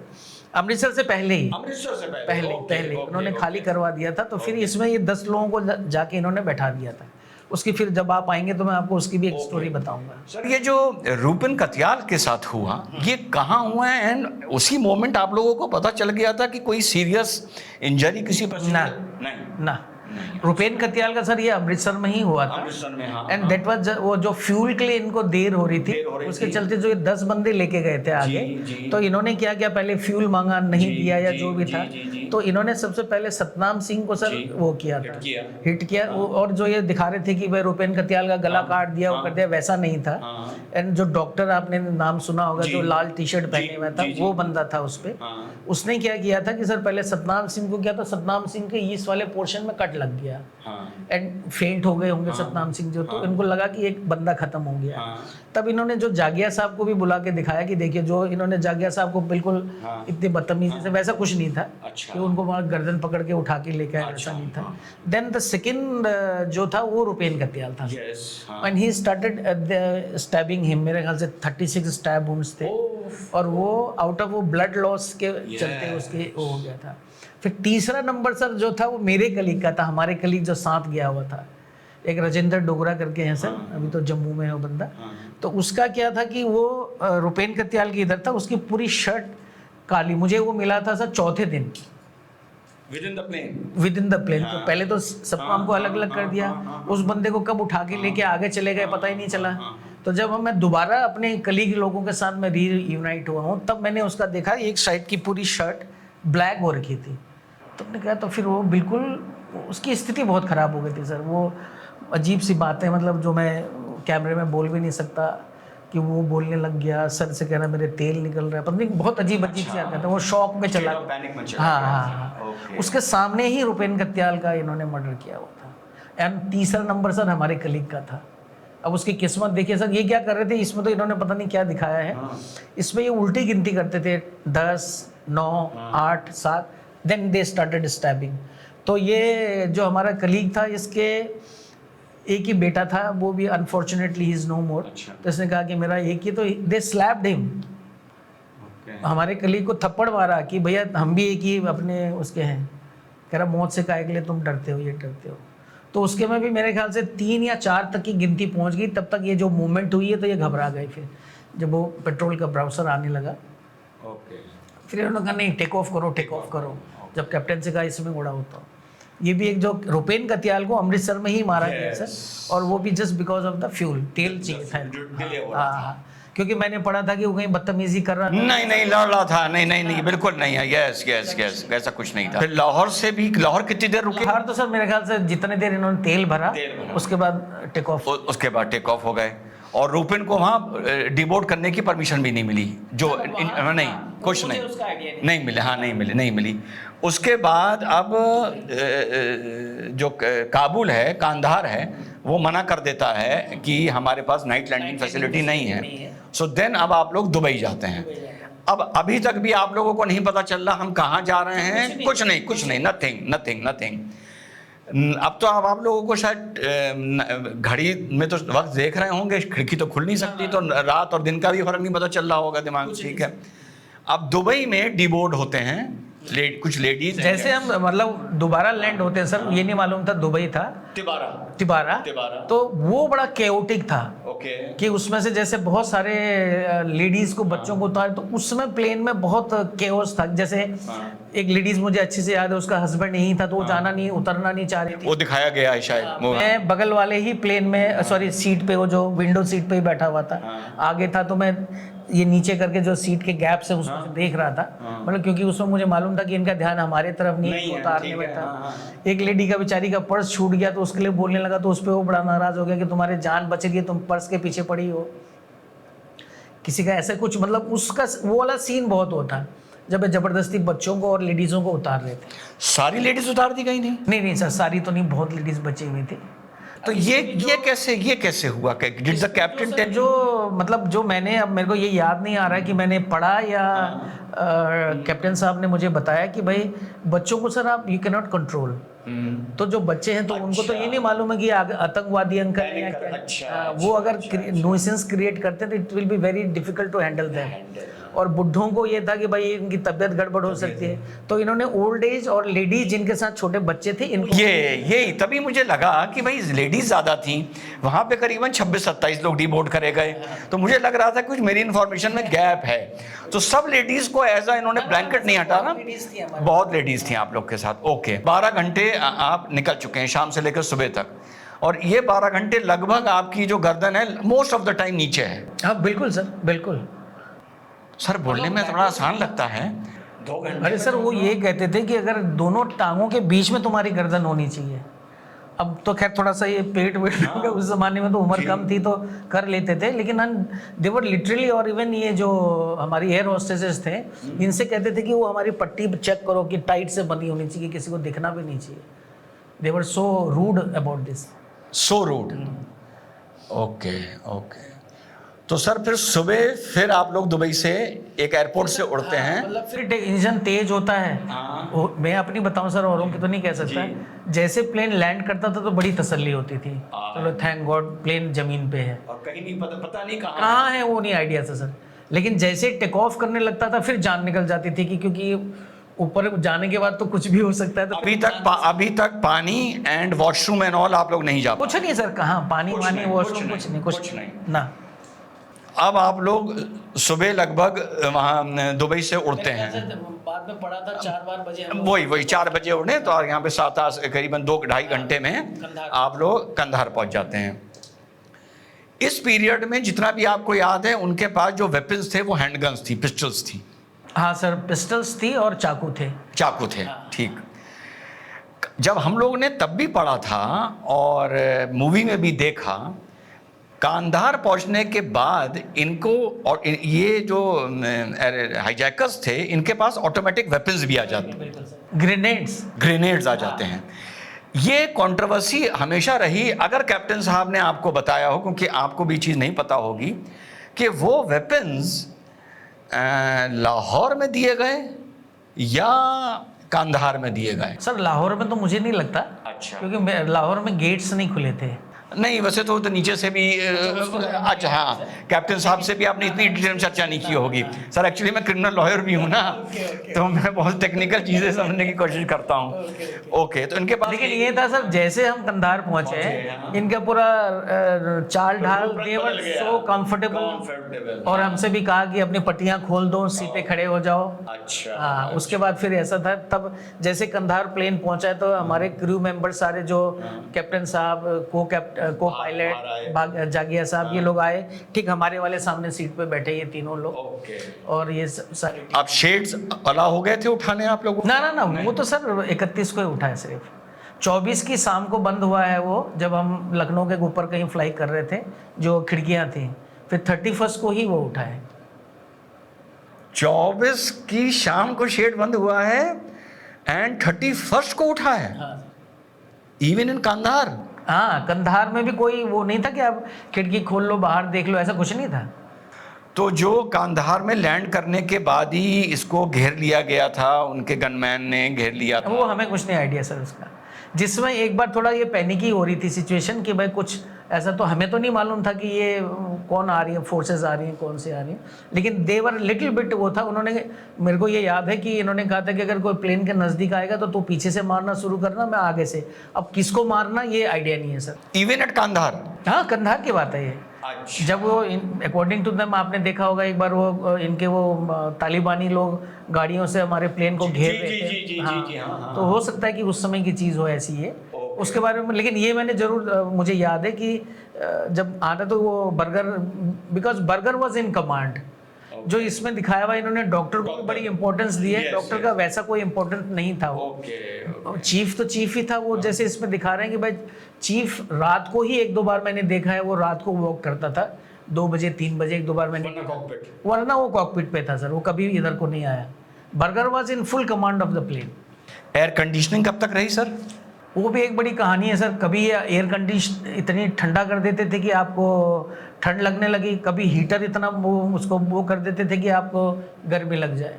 अमृतसर से पहले ही, अमृतसर से पहले उन्होंने खाली करवा दिया था। तो फिर इसमें ये 10 लोगों को जाके इन्होंने बैठा दिया था। उसकी फिर जब आप आएंगे तो मैं आपको उसकी भी एक स्टोरी बताऊंगा। सर ये जो रूपेन कत्याल के साथ हुआ, ये कहाँ हुआ है? एंड उसी मोमेंट आप लोगों को पता चल गया था कि कोई सीरियस इंजरी किसी पर? ना रुपेन कत्याल का सर ये अमृतसर में ही हुआ था, अमृतसर में। हाँ, एंड दैट वाज वो जो फ्यूल के लिए इनको देर हो रही थी, उसके चलते जो ये 10 बंदे लेके गए थे आगे, तो इन्होंने क्या किया, पहले फ्यूल मांगा, नहीं दिया या जो भी था, तो इन्होंने सबसे पहले सतनाम सिंह को सर वो किया था, हिट किया। और जो ये दिखा रहे थे कि भाई रुपेन कत्याल का गला काट दिया, वो कर दिया, वैसा नहीं था। एंड जो डॉक्टर आपने नाम सुना होगा, जो लाल टी शर्ट पहने हुआ था, वो बंदा था उस पे। उसने क्या किया था कि सर पहले सतनाम सिंह को किया था, सतनाम सिंह के इस वाले पोर्शन में कट लग गया एंड फेंट हो गए होंगे सतनाम सिंह जो, तो इनको लगा कि एक बंदा खत्म हो गया। तब इन्होंने जो जागिया साहब को भी बुला के दिखाया कि देखिए, जो इन्होंने जागिया साहब को बिल्कुल इतनी बदतमीजी से, वैसा कुछ नहीं था कि उनको वहां गर्दन पकड़ के उठा के लेके आया, ऐसा नहीं था। देन द सेकंड जो था वो रुपेन कत्याल था, and he started stabbing him. मेरे ख्याल से 36 स्टैब वुंड्स थे, और वो आउट ऑफ वो ब्लड लॉस के चलते उसके वो हो गया था। फिर तीसरा नंबर सर जो था वो मेरे कलीग का था, हमारे कलीग जो साथ गया हुआ था, एक राजेंद्र डोगरा करके हैं सर, अभी तो जम्मू में है वो बंदा। तो उसका क्या था कि वो रुपेन कत्याल की इधर था, उसकी पूरी शर्ट काली, मुझे वो मिला था सर चौथे दिन विद इन द प्लेन। तो पहले तो सबको हमको अलग अलग कर दिया, उस बंदे को कब उठा के लेके आगे चले गए पता ही नहीं चला। तो जब मैं दोबारा अपने कलीग लोगों के साथ में रीयूनाइट हुआ हूँ, तब मैंने उसका देखा एक साइड की पूरी शर्ट ब्लैक हो रखी थी। तो मैंने कहा, तो फिर वो बिल्कुल उसकी स्थिति बहुत ख़राब हो गई थी सर। वो अजीब सी बात है, मतलब जो मैं कैमरे में बोल भी नहीं सकता, कि वो बोलने लग गया, सर से कहना मेरे तेल निकल रहा है, पता नहीं, बहुत अजीब सी हरकत है। वो शॉक में चला गया। हाँ। उसके सामने ही रुपेन कत्याल का इन्होंने मर्डर किया हुआ था। एंड तीसरा नंबर सर हमारे कलीग का था। अब उसकी किस्मत देखिए सर, ये क्या कर रहे थे, इसमें तो इन्होंने पता नहीं क्या दिखाया है, इसमें ये उल्टी गिनती करते थे, 10, 9, 8, 7, देन दे स्टार्टेड स्टैबिंग। तो ये जो हमारा कलीग था, इसके एक ही बेटा था, वो भी अनफॉर्चुनेटली ही इज नो मोर। तो इसने कहा कि मेरा एक ही, तो दे स्लैप्ड हिम। हमारे कलीग को थप्पड़ मारा कि भैया हम भी एक ही अपने उसके हैं। कह रहा मौत से काहे के लिए तुम डरते हो, ये डरते हो। तो उसके में भी मेरे ख्याल से 3 या 4 तक की गिनती पहुंच गई। तब तक ये जो मूवमेंट हुई है, तो ये घबरा गए। फिर जब वो पेट्रोल का ब्राउसर आने लगा, फिर उन्होंने कहा नहीं, टेक ऑफ करो। जब कैप्टन से कहा इसमें उड़ा होता। ये भी एक जो रुपेन कत्याल को अमृतसर में ही मारा गया सर, और वो भी just because of the fuel, तेल चाहिए था। हाँ, क्योंकि मैंने पढ़ा था कि वो कहीं बदतमीजी कर रहा था। नहीं लड़ रहा था, नहीं बिल्कुल नहीं है। यस ऐसा कुछ नहीं था। फिर लाहौर से भी, लाहौर कितनी देर रुके? लाहौर तो सर मेरे ख्याल से जितने देर इन्होंने तेल भरा, उसके बाद टेक ऑफ हो गए। और रूपेन को वहाँ डिबोर्ड करने की परमिशन भी नहीं मिली, जो नहीं, कुछ नहीं मिले। हाँ, नहीं मिली। उसके बाद अब जो काबुल है, कांधार है, वो मना कर देता है कि हमारे पास नाइट लैंडिंग फैसिलिटी नहीं है। सो देन अब आप लोग दुबई जाते हैं। अब अभी तक भी आप लोगों को नहीं पता चल रहा हम कहाँ जा रहे हैं? कुछ नहीं, नथिंग। अब तो आप लोगों को शायद घड़ी में तो वक्त देख रहे होंगे, खिड़की तो खुल नहीं सकती, तो रात और दिन का भी फर्क नहीं पता चल रहा होगा दिमाग। ठीक है, अब दुबई में डिबोर्ड होते हैं कुछ लेडीज जैसे हम मतलब दोबारा लैंड होते हैं सर, ये नहीं मालूम था दुबई था तिबारा, तो वो बड़ा केओटिक था। ओके। कि उसमें से जैसे बहुत सारे लेडीज को बच्चों को उतारे, तो उसमें प्लेन में बहुत केओस था। जैसे एक लेडीज मुझे अच्छे से याद है, उसका हस्बैंड यही था, तो वो जाना नहीं, उतरना नहीं चाह रही थी। वो दिखाया गया है शायद। मैं बगल वाले ही प्लेन में, सॉरी सीट पे, वो जो विंडो सीट पे ही बैठा हुआ था। आगे था तो मैं ये नीचे करके जो सीट के गैप से उसमें से देख रहा था, मतलब क्योंकि उसमें मुझे मालूम था कि इनका ध्यान हमारे तरफ नहीं है, उतारने में था। एक लेडी का बेचारी का पर्स छूट गया, तो उसके लिए बोलने लगा, तो उस पर वो बड़ा नाराज हो गया कि तुम्हारे जान बच रही है, तुम पर्स के पीछे पड़ी हो। किसी का ऐसा कुछ, मतलब उसका वो वाला सीन बहुत होता जब जबरदस्ती बच्चों को और लेडीजों को उतार रहे थे। सारी लेडीज उतार दी गई थी? नहीं सर, सारी तो नहीं, बहुत लेडीज बची हुई थी। तो ये कैसे हुआ? Did the captain tell? जो मतलब जो मैंने, अब मेरे को ये याद नहीं आ रहा है कि मैंने पढ़ा या कैप्टन साहब ने मुझे बताया कि भाई बच्चों को सर आप यू कैन नॉट कंट्रोल। तो जो बच्चे हैं तो उनको तो ये नहीं मालूम है कि आतंकवादी अंकल या क्या, वो अगर न्यूसेंस क्रिएट करते हैं तो it will be very difficult to handle that. और बुढ़ों को ये था कि भाई इनकी तबीयत गड़बड़ हो सकती है, तो इन्होंने ओल्ड एज और लेडीज जिनके साथ छोटे बच्चे थे इनको, ये तभी मुझे लगा कि भाई लेडीज ज्यादा थी वहां पे, करीबन 26-27 लोग डिबोर्ड करे गए। तो मुझे लग रहा था कुछ मेरी इन्फॉर्मेशन में गैप है, तो सब लेडीज को एज इन्होंने ब्लैंकेट नहीं हटाना। बहुत लेडीज थी आप लोग के साथ। ओके, 12 घंटे आप निकल चुके हैं शाम से लेकर सुबह तक, और ये 12 घंटे लगभग आपकी जो गर्दन है मोस्ट ऑफ द टाइम नीचे है। हाँ बिल्कुल सर, बिल्कुल। सर बोलने में थोड़ा आसान लगता है 2 घंटे। अरे सर वो ये कहते थे कि अगर दोनों टांगों के बीच में तुम्हारी गर्दन होनी चाहिए। अब तो खैर थोड़ा सा ये पेट वेट हो गया, उस जमाने में तो उम्र कम थी तो कर लेते थे, लेकिन दे वर लिटरली, और इवन ये जो हमारी एयर होस्टेसेस थे इनसे कहते थे कि वो हमारी पट्टी चेक करो कि टाइट से बंधी होनी चाहिए, किसी को दिखना भी नहीं चाहिए। They were so rude about this. So rude. Okay. तो सर फिर आप लोग दुबई से एक एयरपोर्ट से उड़ते हैं, मतलब फिर इंजन तेज होता है। मैं अपनी बताऊं सर, औरों की तो नहीं कह सकता। जैसे प्लेन लैंड करता था तो बड़ी तसल्ली होती थी, चलो थैंक गॉड प्लेन जमीन पे है, और कहीं नहीं पता नहीं कहाँ है वो नहीं आइडिया था सर। लेकिन जैसे टेक ऑफ करने लगता था फिर जान निकल जाती थी कि क्योंकि ऊपर जाने के बाद तो कुछ भी हो सकता है। तो अभी तक पानी एंड वॉशरूम एंड ऑल आप लोग नहीं जा पाए? कुछ नहीं सर, कहाँ पानी वानी वॉशरूम कुछ नहीं ना। अब आप लोग सुबह लगभग वहाँ दुबई से उड़ते हैं, बाद में पड़ा था 4 बजे, वही 4 बजे उड़े, तो यहाँ पे 7 करीबन 2-2.5 घंटे में आप लोग कंधार पहुँच जाते हैं। इस पीरियड में जितना भी आपको याद है, उनके पास जो वेपन्स थे वो हैंडगन्स थी, पिस्टल्स थी। हाँ सर, पिस्टल्स थी और चाकू थे। ठीक। जब हम लोगों ने तब भी पढ़ा था और मूवी में भी देखा, कांधार पहुंचने के बाद इनको, और ये जो हाईजैकर्स थे इनके पास ऑटोमेटिक वेपन्स भी आ जाते हैं, ग्रेनेड्स आ जाते हैं। ये कंट्रोवर्सी हमेशा रही। अगर कैप्टन साहब ने आपको बताया हो, क्योंकि आपको भी चीज़ नहीं पता होगी, कि वो वेपन्स लाहौर में दिए गए या कांधार में दिए गए? सर लाहौर में तो मुझे नहीं लगता। अच्छा। क्योंकि लाहौर में गेट्स नहीं खुले थे। नहीं, वैसे तो नीचे से भी अच्छा, हाँ, कैप्टन साहब से भी आपने इतनी डिटेल में चर्चा नहीं की होगी। सर एक्चुअली मैं क्रिमिनल लॉयर भी हूँ ना, तो मैं बहुत टेक्निकल चीज़ें समझने की कोशिश करता हूँ। ओके, तो इनके पास, लेकिन ये था सर, जैसे हम कंधार पहुंचे, इनका पूरा चाल ढाल, दे वर सो कंफर्टेबल, और हमसे भी कहा कि अपनी पट्टियाँ खोल दो, सीधे खड़े हो जाओ। अच्छा। हाँ, उसके बाद फिर ऐसा था, तब जैसे कंधार प्लेन पहुंचा तो हमारे क्रू मेंबर सारे, जो कैप्टन साहब, को पायलट जागिया साहब, ये लोग आए, ठीक हमारे वाले सामने सीट पे बैठे ये तीनों लोग। और ये सारे, आप शेड्स अलाउ हो गए थे उठाने आप लोगों? ना, वो तो सर 31 को ही उठा है, सिर्फ 24 की शाम को बंद हुआ है वो, जब हम लखनऊ के ऊपर कहीं फ्लाई कर रहे थे, जो खिड़कियां थी, फिर 31 को ही वो उठा है। 24 की शाम को शेड बंद हुआ है एंड 31 को उठा है। Even in Kandahar? हाँ, कंधार में भी कोई वो नहीं था कि आप खिड़की खोल लो, बाहर देख लो, ऐसा कुछ नहीं था। तो जो कांधार में लैंड करने के बाद ही इसको घेर लिया गया था, उनके गनमैन ने घेर लिया था? वो हमें कुछ नहीं आइडिया सर उसका। जिसमें एक बार थोड़ा ये पैनिकी हो रही थी सिचुएशन कि भाई कुछ ऐसा तो हमें तो नहीं मालूम था कि ये कौन आ रही है, फोर्सेस आ रही हैं, कौन सी आ रही हैं, लेकिन देवर लिटिल बिट वो था। उन्होंने, मेरे को ये याद है कि इन्होंने कहा था कि अगर कोई प्लेन के नज़दीक आएगा तो तू पीछे से मारना शुरू करना, मैं आगे से। अब किसको मारना ये आइडिया नहीं है सर। Even at Kandahar? हाँ, कंधार की बात है ये। जब वो अकॉर्डिंग टू देम, आपने देखा होगा एक बार वो इनके वो तालिबानी लोग गाड़ियों से हमारे प्लेन को घेर रहे थे। हाँ, तो हो सकता है कि उस समय की चीज़ हो ऐसी है उसके बारे में। लेकिन ये मैंने जरूर, मुझे याद है कि जब आता तो वो burger, because burger was in command. जो इसमें दिखाया हुआ, इन्होंने डॉक्टर को बड़ी इंपॉर्टेंस दी है। डॉक्टर का वैसा कोई इंपॉर्टेंट नहीं था वो। चीफ तो चीफ ही था वो। जैसे इसमें दिखा रहे हैं कि भाई चीफ रात को ही 1-2 बार मैंने देखा है वो रात को वॉक करता था 2 बजे 3 बजे 1-2 बार मैंने, वरना वो कॉकपिट पे था सर, वो कभी इधर को नहीं आया। Burger was in full command of the plane. Air conditioning कब तक रही सर? वो भी एक बड़ी कहानी है सर। कभी ये एयर कंडीशन इतनी ठंडा कर देते थे कि आपको ठंड लगने लगी, कभी हीटर इतना वो कर देते थे कि आपको गर्मी लग जाए।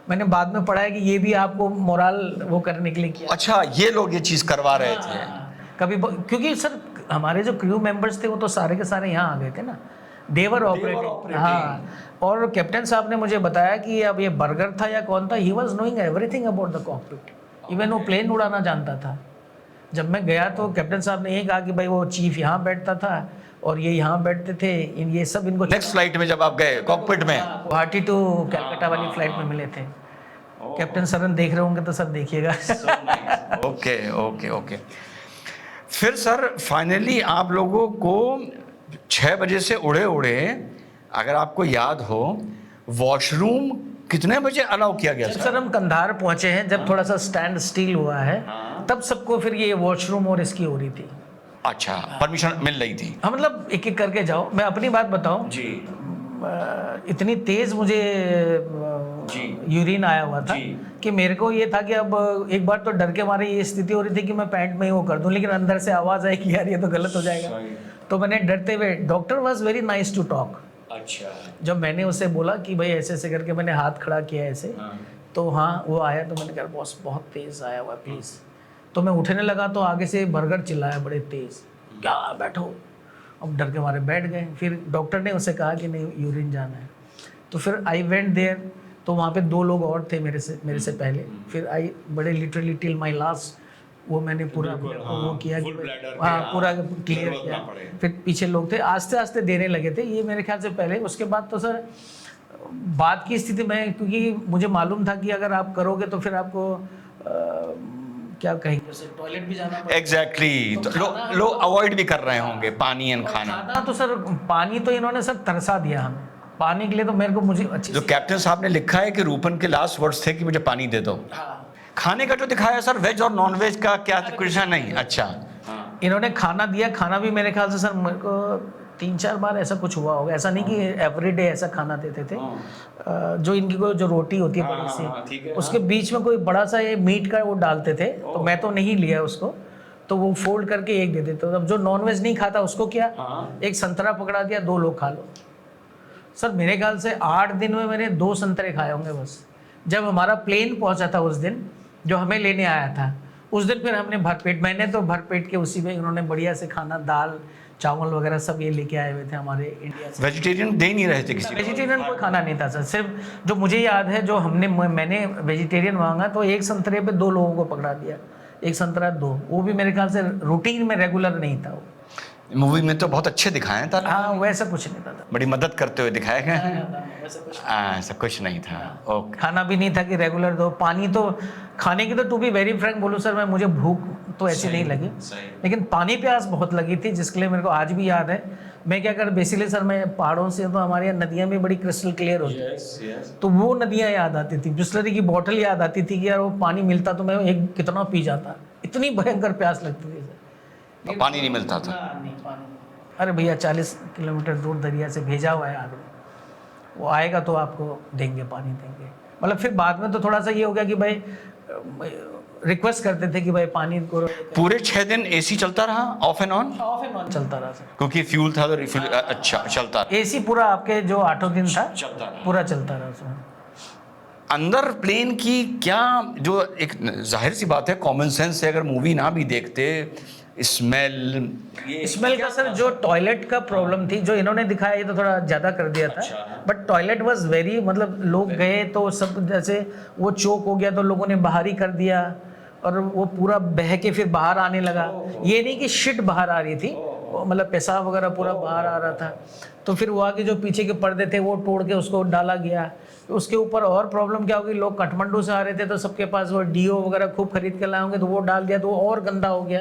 मैंने बाद में पढ़ा है कि ये भी आपको मोरल वो करने के लिए किया। अच्छा, ये लोग ये चीज़ करवा रहे थे कभी, क्योंकि सर हमारे जो क्रू मेंबर्स थे वो तो सारे के सारे यहाँ आ गए थे ना, देवर ऑपरेटिंग। हाँ, और कैप्टन साहब ने मुझे बताया कि अब ये बर्गर था या कौन था, he was knowing everything about the cockpit. Even वो प्लेन उड़ाना जानता था। जब मैं गया तो कैप्टन साहब ने ये कहा कि भाई वो चीफ यहाँ बैठता था और ये यहाँ बैठते थे, ये सब इनको। नेक्स्ट फ्लाइट में जब आप गए कॉकपिट में, गुवाहाटी टू कलकत्ता वाली फ्लाइट में मिले थे। कैप्टन सरन देख रहे होंगे तो सर देखिएगा। Okay okay okay. फिर सर फाइनली आप लोगों को 6 बजे से उड़े उड़े, अगर आपको याद हो, वॉशरूम कितने बजे अलाउ किया गया सर? हम कंधार पहुंचे हैं जब थोड़ा सा स्टैंड स्टिल हुआ है, तब सबको फिर ये वॉशरूम और इसकी हो रही थी। अच्छा, परमिशन मिल रही थी? हाँ, मतलब एक एक करके जाओ। मैं अपनी बात बताऊं जी, इतनी तेज मुझे यूरिन आया हुआ था कि मेरे को ये था कि अब एक बार तो डर के मारे ये स्थिति हो रही थी कि मैं पैंट में ही वो कर दूं, लेकिन अंदर से आवाज़ आई कि यार ये तो गलत हो जाएगा। तो मैंने डरते हुए, doctor was very nice to talk. अच्छा, जब मैंने उसे बोला कि भाई ऐसे ऐसे करके मैंने हाथ खड़ा किया ऐसे, तो हाँ वो आया, तो मैंने कहा बॉस बहुत तेज़ आया हुआ प्लीज़। तो मैं उठने लगा तो आगे से बर्गर चिल्लाया बड़े तेज़, क्या बैठो। अब डर के मारे बैठ गए। फिर डॉक्टर ने उसे कहा कि नहीं यूरिन जाना है। तो फिर आई वेंट देयर, तो वहाँ पे 2 लोग और थे मेरे से पहले। फिर आई बड़े लिटरली टिल माई लास्ट वो मैंने पूरा वो किया कि हाँ पूरा क्लियर किया। फिर पीछे लोग थे, आस्ते आस्ते देने लगे थे ये मेरे ख्याल से पहले। उसके बाद तो सर बात की स्थिति में, क्योंकि मुझे मालूम था कि अगर आप करोगे तो फिर आपको क्या कहेंगे, टॉयलेट भी जाना पड़ेगा। एग्जैक्टली। तो लोग अवॉइड भी कर रहे होंगे पानी एंड खाना। तो सर पानी तो इन्होंने सर तरसा दिया हमें पानी के लिए। तो मेरे को मुझे अच्छी जो कैप्टन साहब ने लिखा है कि रूपन के लास्ट वर्ड्स थे कि मुझे पानी दे दो। खाने का जो दिखाया सर, वेज और नॉन वेज का क्या कुछ नहीं? अच्छा, इन्होंने खाना दिया। खाना भी मेरे ख्याल से सर मेरे को 3-4 बार ऐसा कुछ हुआ होगा। ऐसा नहीं कि एवरीडे ऐसा खाना देते थे। जो इनकी कोई जो रोटी होती है बड़ी सी, उसके बीच में कोई बड़ा सा ये मीट का वो डालते थे। तो मैं तो नहीं लिया उसको, तो वो फोल्ड करके एक दे देते। अब जो नॉन वेज नहीं खाता उसको क्या, एक संतरा पकड़ा दिया, 2 लोग खा लो। सर मेरे ख्याल से 8 दिन में मैंने 2 संतरे खाए होंगे बस। जब हमारा प्लेन पहुंचा था उस दिन, जो हमें लेने आया था, उस दिन फिर हमने भरपेट, मैंने तो भरपेट के उसी में, उन्होंने बढ़िया से खाना, दाल चावल वगैरह सब ये लेके आए हुए थे हमारे इंडिया से। वेजिटेरियन दे नहीं रहे थे किसी को? वेजिटेरियन कोई खाना नहीं था सर। सिर्फ जो मुझे याद है, जो मैंने वेजिटेरियन मांगा तो 1 संतरे पे 2 लोगों को पकड़ा दिया। 1 संतरा 2, वो भी मेरे ख्याल से रूटीन में रेगुलर नहीं था वो। मूवी में तो बहुत अच्छे दिखाए था। हाँ, वैसा कुछ नहीं था। बड़ी मदद करते हुए दिखाए गए। ऐसा कुछ नहीं था। ओके। खाना भी नहीं था कि रेगुलर दो। पानी तो खाने की तो टू बी वेरी फ्रैंक बोलूँ सर, मैं मुझे भूख तो ऐसी नहीं लगी, लेकिन पानी प्यास बहुत लगी थी, जिसके लिए मेरे को आज भी याद है। मैं क्या कर, बेसिकली सर मैं पहाड़ों से, तो हमारे यहाँ नदियाँ भी बड़ी क्रिस्टल क्लियर होती है। तो वो नदियाँ याद आती थी, बिस्लरी की बोतल याद आती थी कि यार वो पानी मिलता तो मैं एक कितना पी जाता। इतनी भयंकर प्यास लगती थी सर। तो पानी नहीं मिलता था? नहीं, पानी। अरे भैया 40 किलोमीटर दूर दरिया से भेजा हुआ है आदमी, वो आएगा तो आपको देंगे, पानी देंगे। मतलब फिर बाद में तो थोड़ा सा ये हो गया कि भाई रिक्वेस्ट करते थे कि भाई पानी को। पूरे 6 दिन एसी चलता रहा, of and on? Of and on चलता रहा सर, क्योंकि फ्यूल था तो रिफ्यूल। अच्छा, चलता रहा एसी पूरा आपके जो 8 दिन था पूरा चलता रहा सर। अंदर प्लेन की क्या, जो एक जाहिर सी बात है, कॉमन सेंस से अगर मूवी ना भी देखते, स्मेल, स्मेल का सर जो टॉयलेट का प्रॉब्लम थी, जो इन्होंने दिखाया ये तो थोड़ा ज़्यादा कर दिया था। बट टॉयलेट वाज वेरी, मतलब लोग गए तो सब जैसे वो चोक हो गया तो लोगों ने बाहर ही कर दिया और वो पूरा बह के फिर बाहर आने लगा। ये नहीं कि शिट बाहर आ रही थी, मतलब पेशाब वगैरह पूरा बाहर आ रहा था। तो फिर वो आगे जो पीछे के पर्दे थे वो तोड़ के उसको डाला गया। उसके ऊपर और प्रॉब्लम क्या होगी, लोग काठमांडू से आ रहे थे तो सबके पास वो डीओ वगैरह खूब खरीद के लाए होंगे, तो वो डाल दिया तो वो और गंदा हो गया।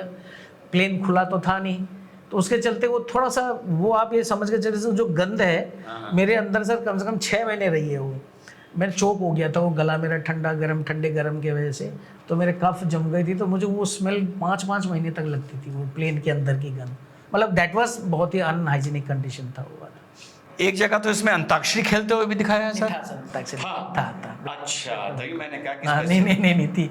प्लेन खुला तो था नहीं, तो उसके चलते वो थोड़ा सा, वो आप ये समझ के चले जो गंध है मेरे अंदर सर कम से कम 6 महीने रही है। वो मैं चोक हो गया था, वो गला मेरा ठंडा गर्म ठंडे गर्म की वजह से, तो मेरे कफ जम गई थी, तो मुझे वो स्मेल 5 महीने तक लगती थी, वो प्लेन के अंदर की गंध। मतलब दैट वाज बहुत ही अनहाइजीनिक कंडीशन था वो वाला। एक जगह तो इसमें अंताक्षरी खेलते हुए भी दिखाया है सर। था। अच्छा, तभी मैंने कहा कि हाँ, नहीं थी।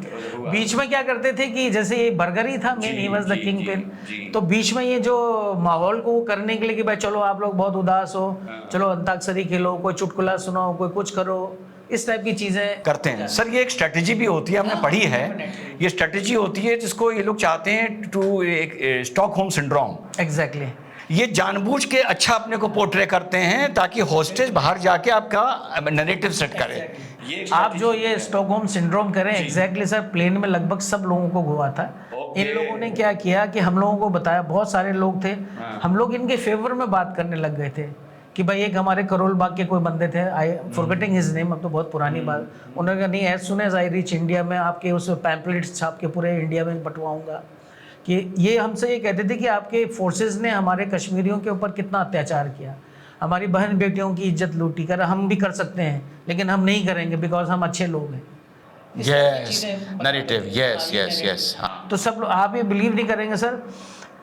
बीच में क्या करते थे कि जैसे ये बर्गर ही था main, he was the king pin. तो बीच में ये जो माहौल को करने के लिए कि भाई चलो आप लोग बहुत उदास हो, चलो अंताक्षरी खेलो, कोई चुटकुला सुनाओ, कोई कुछ करो, इस टाइप की चीजें करते हैं सर। ये एक स्ट्रेटेजी भी होती है, हमने पढ़ी है। ये स्ट्रेटेजी होती है जिसको ये लोग चाहते हैं टू एक स्टॉकहोम सिंड्रोम। एग्जैक्टली। ये जानबूझ के अच्छा अपने को पोर्ट्रे करते हैं ताकि होस्टेज बाहर जाके आपका नैरेटिव सेट करे। आप जो ये स्टॉकहोम सिंड्रोम करें, एग्जैक्टली सर, प्लेन में लगभग सब लोगों को हुआ था। इन लोगों ने क्या किया कि हम लोगों को बताया, बहुत सारे लोग थे, हम लोग इनके फेवर में बात करने लग गए थे कि भाई एक हमारे करोल बाग के कोई बंदे थे, आई फॉरगेटिंग हिज नेम, अब तो बहुत पुरानी बात, उन्होंने कहा नहीं, as soon as I reach India में आपके उस पैम्पलेट्स छाप के पूरे इंडिया में बंटवाऊंगा। कि ये हमसे ये कहते थे कि आपके फोर्सेस ने हमारे कश्मीरियों के ऊपर कितना अत्याचार किया, हमारी बहन बेटियों की इज्जत लूटी, कर हम भी कर सकते हैं लेकिन हम नहीं करेंगे बिकॉज हम अच्छे लोग हैं। Yes, narrative, yes. तो सब लोग, आप ये बिलीव नहीं करेंगे सर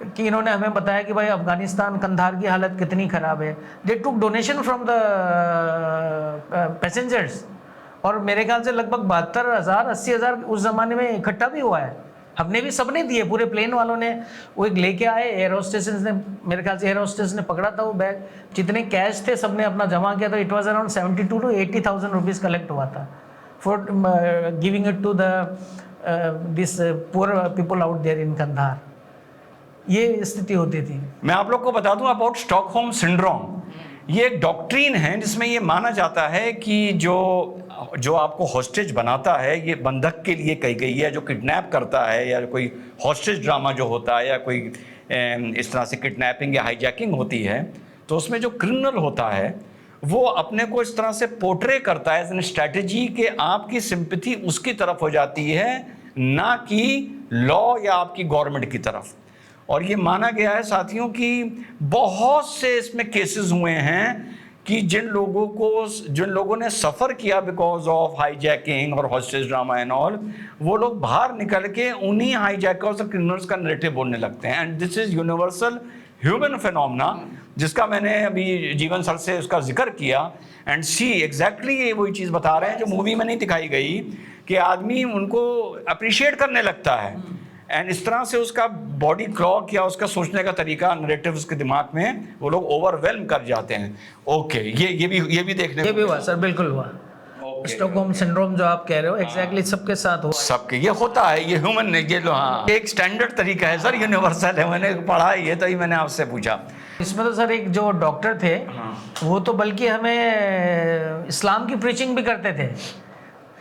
कि इन्होंने हमें बताया कि भाई अफगानिस्तान कंधार की हालत कितनी ख़राब है। दे टुक डोनेशन फ्रॉम द पैसेंजर्स, और मेरे ख्याल से लगभग 72,000 80,000 उस ज़माने में इकट्ठा भी हुआ है। हमने भी सबने दिए, पूरे प्लेन वालों ने। वो एक लेके आए, एयर होस्टेस ने, मेरे ख्याल से एयर होस्टेस ने पकड़ा था वो बैग, जितने कैश थे सबने अपना जमा किया, तो it was around 72 to 80,000 rupees collect हुआ था for giving it to the this poor people out there in Kandahar. ये स्थिति होती थी। मैं आप लोग को बता दूं अबाउट स्टॉकहोम सिंड्रोम। ये एक डॉक्ट्रीन है जिसमें ये माना जाता है कि जो आपको हॉस्टेज बनाता है, ये बंधक के लिए कही गई है। जो किडनैप करता है या कोई हॉस्टेज ड्रामा जो होता है या कोई इस तरह से किडनैपिंग या हाईजैकिंग होती है, तो उसमें जो क्रिमिनल होता है वो अपने को इस तरह से पोर्ट्रे करता है स्ट्रैटेजी के आपकी सिंपैथी उसकी तरफ हो जाती है, ना कि लॉ या आपकी गवर्नमेंट की तरफ। और ये माना गया है साथियों कि बहुत से इसमें केसेस हुए हैं कि जिन लोगों ने सफ़र किया बिकॉज ऑफ हाईजैकिंग और हॉस्टेज ड्रामा एंड ऑल, वो लोग बाहर निकल के उन्हीं हाईजैकर्स और क्रिमिनल्स का नैरेटिव बोलने लगते हैं। And this is universal human phenomena, जिसका मैंने अभी जीवन सर से उसका जिक्र किया। एंड सी एग्जैक्टली ये वही चीज़ बता रहे हैं जो मूवी में नहीं दिखाई गई, कि आदमी उनको अप्रिशिएट करने लगता है एंड इस तरह से उसका बॉडी क्लॉक या उसका सोचने का तरीका, नैरेटिव उसके दिमाग में वो लोग ओवरवेल्म कर जाते हैं। ओके, ये भी देखने ये भी हुआ सर, बिल्कुल हुआ। स्टॉकहोम सिंड्रोम जो आप कह रहे हो, एग्जैक्टली सबके साथ हुआ। सबके ये होता है, ये ह्यूमन, ये लो, हाँ, एक स्टैंडर्ड तरीका है सर, यूनिवर्सल है। मैंने पढ़ा है ये, तभी मैंने आपसे पूछा। इसमें तो सर एक जो डॉक्टर थे, वो तो बल्कि हमें इस्लाम की प्रीचिंग भी करते थे।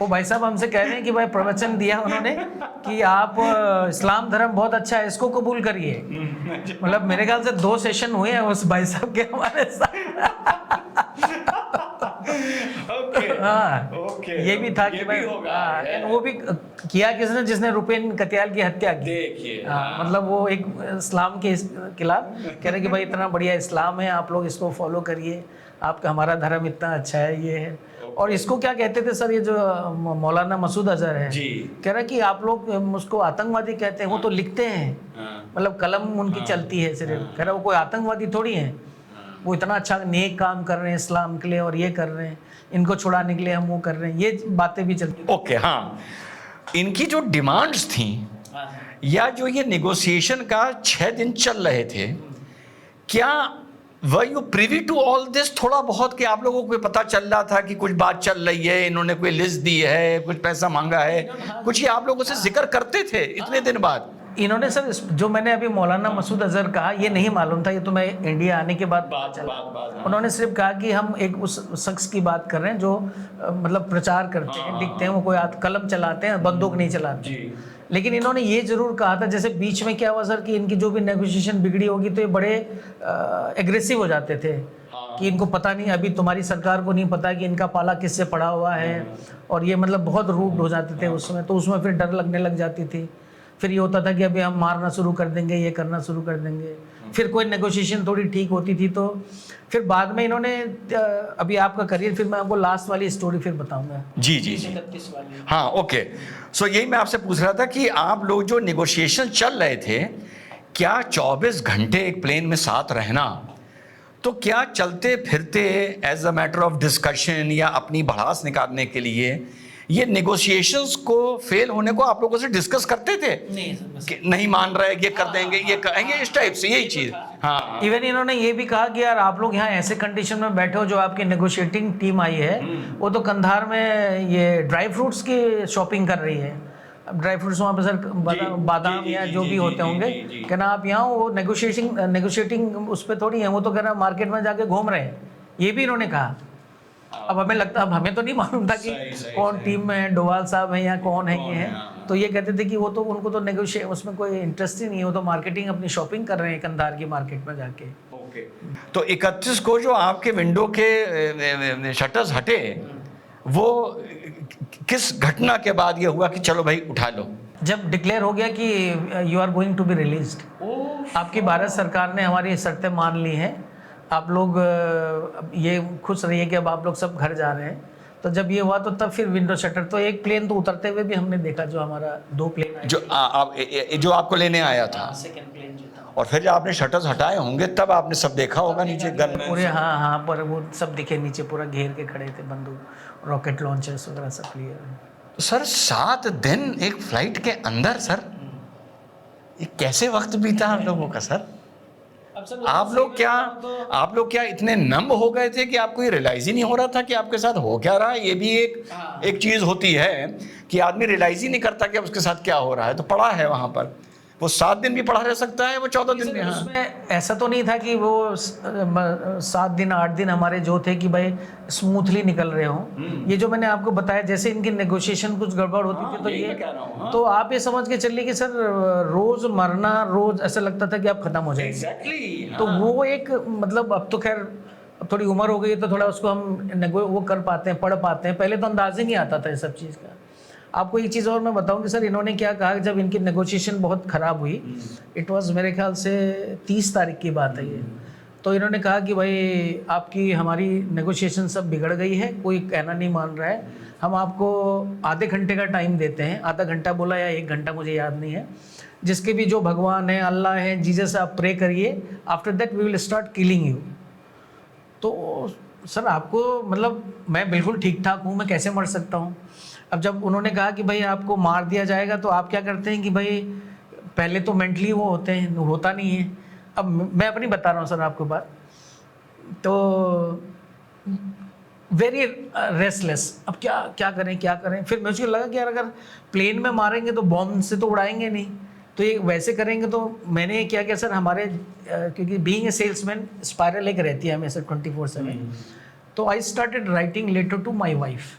वो भाई साहब हमसे कह रहे हैं कि भाई प्रवचन दिया उन्होंने कि आप इस्लाम धर्म बहुत अच्छा है, इसको कबूल करिए। मतलब मेरे ख्याल से 2 सेशन हुए हैं उस भाई साहब के हमारे साथ। ये भी था कि भाई वो भी किया किसने, जिसने रुपेन कतियाल की हत्या की। मतलब वो एक इस्लाम के खिलाफ कह रहे कि भाई इतना बढ़िया इस्लाम है, आप लोग इसको फॉलो करिए, आपका हमारा धर्म इतना अच्छा है, ये है। और इसको क्या कहते थे सर, ये जो मौलाना मसूद अजहर है, कह रहा कि आप लोग उसको आतंकवादी कहते हैं, वो तो लिखते हैं, मतलब कलम उनकी चलती है सिर्फ। कह रहा वो कोई आतंकवादी थोड़ी है, वो इतना अच्छा नेक काम कर रहे हैं इस्लाम के लिए, और ये कर रहे हैं, इनको छुड़ाने के लिए हम वो कर रहे हैं, ये बातें भी चलती। ओके, हाँ, इनकी जो डिमांड्स थी या जो ये नेगोशिएशन का 6 दिन चल रहे थे, क्या were you privy to all this? थोड़ा बहुत कि आप लोगों को पता चल रहा था कि कुछ बात चल रही है, इन्होंने कोई लिस्ट दी है, कुछ पैसा मांगा है, कुछ ये आप लोगों से जिक्र करते थे इतने दिन बाद? इन्होंने सर जो मैंने अभी मौलाना मसूद अजहर कहा ये नहीं मालूम था, ये तो मैं इंडिया आने के बाद पता चला। उन्होंने सिर्फ कहा कि हम एक उस शख्स की बात कर रहे हैं जो मतलब प्रचार करते हैं, लिखते हैं, वो कोई कलम चलाते हैं, बंदूक नहीं चलाते। लेकिन इन्होंने ये जरूर कहा था, जैसे बीच में क्या हुआ सर कि इनकी जो भी नेगोशिएशन बिगड़ी होगी तो ये बड़े एग्रेसिव हो जाते थे कि इनको पता नहीं, अभी तुम्हारी सरकार को नहीं पता कि इनका पाला किससे पड़ा हुआ है, और ये मतलब बहुत रूड हो जाते थे उसमें। तो उसमें फिर डर लगने लग जाती थी। फिर ये होता था कि अभी हम मारना शुरू कर देंगे, ये करना शुरू कर देंगे। फिर कोई नेगोशिएशन थोड़ी ठीक होती थी तो फिर बाद में इन्होंने अभी आपका करियर, फिर मैं आपको लास्ट वाली स्टोरी फिर बताऊंगा। जी जी जी, हाँ ओके। सो यही मैं आपसे पूछ रहा था कि आप लोग जो नेगोशिएशन चल रहे थे, क्या 24 घंटे एक प्लेन में साथ रहना, तो क्या चलते फिरते as a matter of discussion या अपनी भड़ास निकालने के लिए ये नेगोशिएशंस को फेल होने को आप लोगों से डिस्कस करते थे? नहीं सर, कि नहीं मान रहे, ये कर देंगे, ये करेंगे, इस टाइप से यही चीज। हाँ, इवन इन्होंने ये भी कहा कि यार आप लोग यहाँ ऐसे कंडीशन में बैठे हो, जो आपकी नेगोशिएटिंग टीम आई है वो तो कंधार में ये ड्राई फ्रूट्स की शॉपिंग कर रही है। अब ड्राई फ्रूट्स वहाँ पे सर बादाम या जो भी होते होंगे, कहना आप यहाँ वो नेगोशिएटिंग उस पर थोड़ी है, वो तो कहना मार्केट में जाके घूम रहे हैं, ये भी इन्होंने कहा। अब हमें लगता, अब हमें तो नहीं मालूम था कि कौन टीम में है, डोवाल साहब हैं या कौन है ये है। तो ये कहते थे कि वो तो उनको तो नेगोशिएट उसमें कोई इंटरेस्ट ही नहीं है, वो तो मार्केटिंग अपनी शॉपिंग कर रहे हैं कंधार की मार्केट में जाके। तो 31 को जो आपके विंडो के शटर्स हटे, वो किस घटना के बाद ये हुआ कि चलो भाई उठा लो? जब डिक्लेयर हो गया कि you are going to be released, आपकी भारत सरकार ने हमारी शर्तें मान ली हैं, आप लोग ये खुश रहिए कि अब आप लोग सब घर जा रहे हैं। तो जब ये हुआ तो तब फिर विंडो शटर, तो एक प्लेन तो उतरते हुए भी हमने देखा, जो हमारा 2 प्लेन आए, जो आपको लेने आया था, सेकंड प्लेन जो था। और फिर जब आपने शटर्स हटाए होंगे तब आपने सब देखा होगा नीचे गन पूरे, हाँ हाँ, पर वो सब दिखे नीचे, पूरा घेर के खड़े थे, बंदूक, रॉकेट लॉन्चर्स वगैरह सब क्लियर। तो सर 7 दिन एक फ्लाइट के अंदर, सर ये कैसे वक्त बीता हम लोगों का सर? आप लोग क्या इतने नंब हो गए थे कि आपको ये रियलाइज ही नहीं हो रहा था कि आपके साथ हो क्या रहा है? ये भी एक चीज होती है कि आदमी रियलाइज ही नहीं करता कि उसके साथ क्या हो रहा है। तो पड़ा है वहां पर, वो 7 दिन भी पड़ा रह सकता है, वो 14 दिन भी। हाँ, उसमें ऐसा तो नहीं था कि वो 7 दिन 8 दिन हमारे जो थे कि भाई स्मूथली निकल रहे हों। ये जो मैंने आपको बताया, जैसे इनकी नेगोशिएशन कुछ गड़बड़ होती थी, तो ये कह रहा हूँ। तो आप ये समझ के चलिए कि सर रोज मरना, रोज ऐसा लगता था कि आप खत्म हो जाएंगे। एग्जैक्टली। तो वो एक मतलब, अब तो खैर अब थोड़ी उम्र हो गई है तो थोड़ा उसको हम वो कर पाते हैं, पढ़ पाते हैं, पहले तो अंदाज ही नहीं आता था इस सब चीज़ का। आपको एक चीज़ और मैं बताऊं कि सर इन्होंने क्या कहा, जब इनकी नेगोशिएशन बहुत ख़राब हुई, इट वाज मेरे ख्याल से 30 तारीख की बात है ये, तो इन्होंने कहा कि भाई आपकी हमारी नेगोशिएशन सब बिगड़ गई है, कोई कहना नहीं मान रहा है, हम आपको आधे घंटे का टाइम देते हैं। आधा घंटा बोला या 1 घंटा, मुझे याद नहीं है, जिसके भी जो भगवान है, अल्लाह है, जीसस, आप प्रे करिए, after that we will start killing you. तो सर आपको मतलब मैं बिल्कुल ठीक ठाक हूँ, मैं कैसे मर सकता हूँ? अब जब उन्होंने कहा कि भाई आपको मार दिया जाएगा, तो आप क्या करते हैं कि भाई पहले तो मेंटली वो होते हैं, होता नहीं है। अब मैं अपनी बता रहा हूँ सर आपको बात, तो वेरी रेस्टलेस, अब क्या करें। फिर मुझे लगा कि यार अगर प्लेन में मारेंगे तो बॉम्ब से तो उड़ाएंगे नहीं, तो ये वैसे करेंगे। तो मैंने क्या किया सर, हमारे क्योंकि बीइंग ए सेल्समैन स्पाइरल एक रहती है हमेशा 24/7, तो I started writing letter to my wife.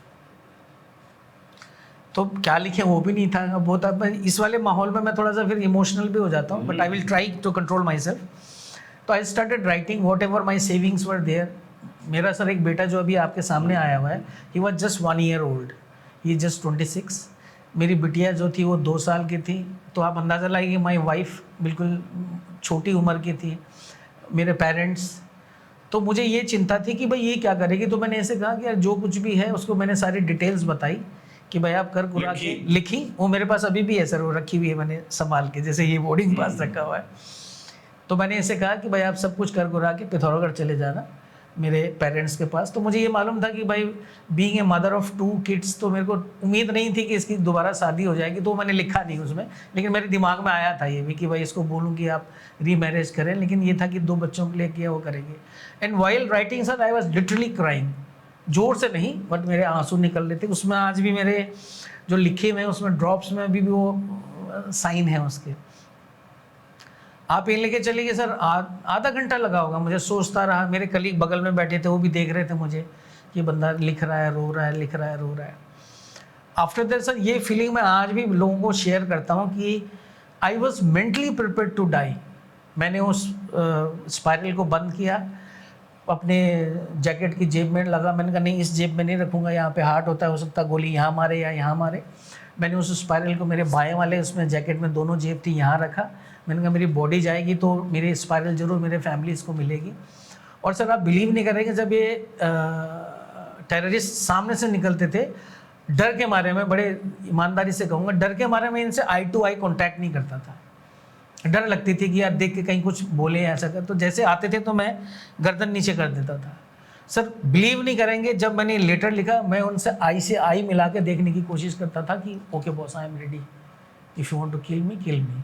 तो क्या लिखे वो भी नहीं था। अब होता इस वाले माहौल में मैं थोड़ा सा फिर इमोशनल भी हो जाता हूँ, but I will try to control myself. तो I started writing whatever my savings were there. मेरा सर एक बेटा जो अभी आपके सामने आया हुआ है, he was just 1 year old, he just 26। मेरी बिटिया जो थी वो 2 साल की थी। तो आप अंदाज़ा लगाइए, माई वाइफ बिल्कुल छोटी उम्र की थी, मेरे पेरेंट्स। तो मुझे ये चिंता थी कि भाई ये क्या करेगी। तो मैंने ऐसे कहा कि यार जो कुछ भी है उसको मैंने सारी डिटेल्स बताई कि भाई आप कर कुरा के लिखी। वो मेरे पास अभी भी है सर, वो रखी हुई है मैंने संभाल के, जैसे ये बोर्डिंग पास रखा हुआ है। तो मैंने ऐसे कहा कि भाई आप सब कुछ कर कुरा के पिथौरागढ़ चले जाना मेरे पेरेंट्स के पास। तो मुझे ये मालूम था कि भाई being a mother of 2 kids, तो मेरे को उम्मीद नहीं थी कि इसकी दोबारा शादी हो जाएगी, तो मैंने लिखा नहीं उसमें। लेकिन मेरे दिमाग में आया था ये भी कि भाई इसको बोलूँ कि आप रीमैरेज करें, लेकिन ये था कि 2 बच्चों के लिए किया वो करेंगे। And while writing sir I was literally crying, जोर से नहीं बट मेरे आंसू निकल रहे थे। उसमें आज भी मेरे जो लिखे हुए हैं उसमें ड्रॉप्स में भी वो साइन है उसके। आप ये लेके चले गए सर, आधा घंटा लगा होगा, मुझे सोचता रहा। मेरे कलीग बगल में बैठे थे, वो भी देख रहे थे मुझे कि बंदा लिख रहा है, रो रहा है, लिख रहा है, रो रहा है। आफ्टर दैट सर, ये फीलिंग मैं आज भी लोगों को शेयर करता हूँ कि I was mentally prepare to die. मैंने उस स्पाइरल को बंद किया, अपने जैकेट की जेब में लगा। मैंने कहा नहीं, इस जेब में नहीं रखूँगा, यहाँ पे हार्ट होता है, हो सकता है गोली यहाँ मारे या यहाँ मारे। मैंने उस स्पाइरल को मेरे बाएं वाले उसमें जैकेट में दोनों जेब थी, यहाँ रखा। मैंने कहा मेरी बॉडी जाएगी तो मेरी स्पाइरल जरूर मेरे फैमिलीज़ को मिलेगी। और सर आप बिलीव नहीं करेंगे, जब ये टेररिस्ट सामने से निकलते थे, डर के मारे में, बड़े ईमानदारी से कहूँगा, डर के मारे में इनसे आई टू आई कॉन्टैक्ट नहीं करता था। डर लगती थी कि यार देख के कहीं कुछ बोले ऐसा कर, तो जैसे आते थे तो मैं गर्दन नीचे कर देता था। सर बिलीव नहीं करेंगे, जब मैंने लेटर लिखा, मैं उनसे आई से आई मिला के देखने की कोशिश करता था कि okay boss, I am ready, if you want to kill me, kill me.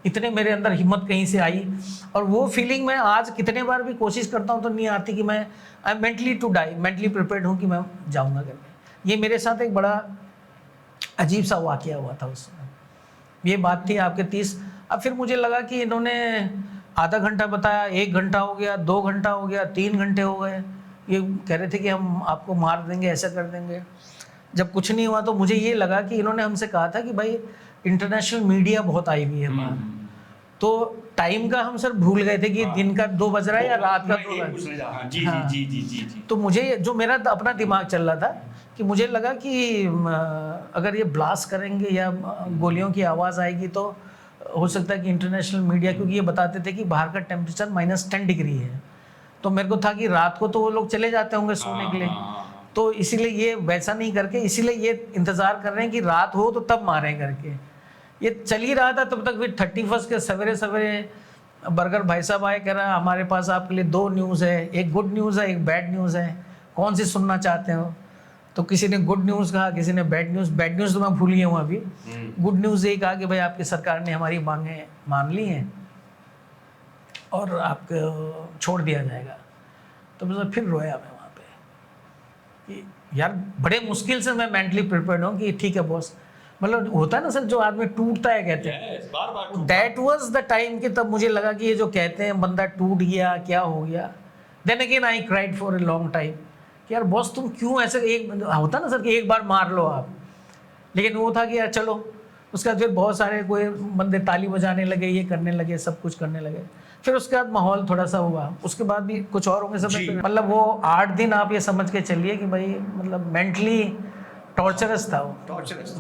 इतने मेरे अंदर हिम्मत कहीं से आई। और वो फीलिंग मैं आज कितने बार भी कोशिश करता हूँ तो नहीं आती कि मैं I am mentally to die, mentally prepared हूँ कि मैं जाऊँगा करके। ये मेरे साथ एक बड़ा अजीब सा वाक़या हुआ था उस समय। ये बात थी आपके 30। अब फिर मुझे लगा कि इन्होंने आधा घंटा बताया, 1 घंटा हो गया, 2 घंटा हो गया, 3 घंटे हो गए। ये कह रहे थे कि हम आपको मार देंगे, ऐसा कर देंगे। जब कुछ नहीं हुआ तो मुझे ये लगा कि इन्होंने हमसे कहा था कि भाई इंटरनेशनल मीडिया बहुत आई हुई है बाहर, तो टाइम का हम सर भूल गए थे कि दिन का 2 बज रहा है या रात का 2 बज रहा है। जी। तो मुझे जो मेरा अपना दिमाग चल रहा था कि मुझे लगा कि अगर ये ब्लास्ट करेंगे या गोलियों की आवाज़ आएगी तो हो सकता है कि इंटरनेशनल मीडिया, क्योंकि ये बताते थे कि बाहर का टेम्परेचर -10 डिग्री है, तो मेरे को था कि रात को तो वो लोग चले जाते होंगे सोने के लिए, तो इसीलिए ये वैसा नहीं करके, इसीलिए ये इंतज़ार कर रहे हैं कि रात हो तो तब मारें करके। ये चल ही रहा था तब तक। फिर 31 के सवेरे सवेरे बर्गर भाई साहब आए, कह रहा है हमारे पास आपके लिए 2 न्यूज़ है, एक गुड न्यूज़ है, एक बैड न्यूज़ है, कौन सी सुनना चाहते हो? तो किसी ने गुड न्यूज़ कहा, किसी ने बैड न्यूज़। बैड न्यूज़ तो मैं भूल गया हूँ अभी। गुड न्यूज़ यही कहा कि भाई आपकी सरकार ने हमारी मांगें मान ली हैं और आपको छोड़ दिया जाएगा। तो मैं फिर रोया मैं वहाँ पे कि यार बड़े मुश्किल से मैं मेंटली प्रिपेयर्ड हूँ कि ठीक है बॉस। मतलब होता है ना सर, जो आदमी टूटता है कहते हैं, दैट वाज द टाइम कि तब मुझे लगा कि ये जो कहते हैं बंदा टूट गया, क्या हो गया। Then again I cried for a long time कि यार बॉस तुम क्यों ऐसे, एक होता ना सर कि एक बार मार लो आप, लेकिन वो था कि यार चलो। उसके बाद फिर बहुत सारे कोई बंदे ताली बजाने लगे, ये करने लगे, सब कुछ करने लगे। फिर उसके बाद माहौल थोड़ा सा हुआ, उसके बाद भी कुछ और होंगे सब। मतलब वो 8 दिन आप ये समझ के चलिए कि भाई मतलब मेंटली टॉर्चरस था वो। टॉर्चरस,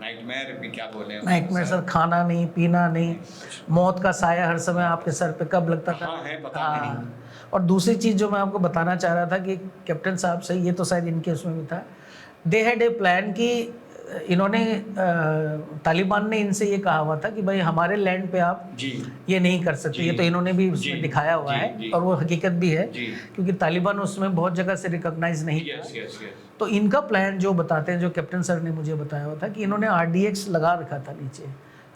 नाइटमेयर भी क्या बोले, नाइटमेयर सर, खाना नहीं, पीना नहीं, मौत का साया हर समय आपके सर पे कब लगता था। हाँ, है पता नहीं। और दूसरी चीज़ जो मैं आपको बताना चाह रहा था कि कैप्टन साहब से, ये तो शायद इनके उसमें भी था, दे हैड ए प्लान कि इन्होंने तालिबान ने इनसे ये कहा हुआ था कि भाई हमारे लैंड पे आप ये नहीं कर सकते। ये तो इन्होंने भी उसमें दिखाया हुआ है और वो हकीकत भी है, क्योंकि तालिबान उसमें बहुत जगह से रिकॉग्नाइज नहीं किया। तो इनका प्लान जो बताते हैं, जो कैप्टन सर ने मुझे बताया हुआ था कि इन्होंने RDX लगा रखा था नीचे।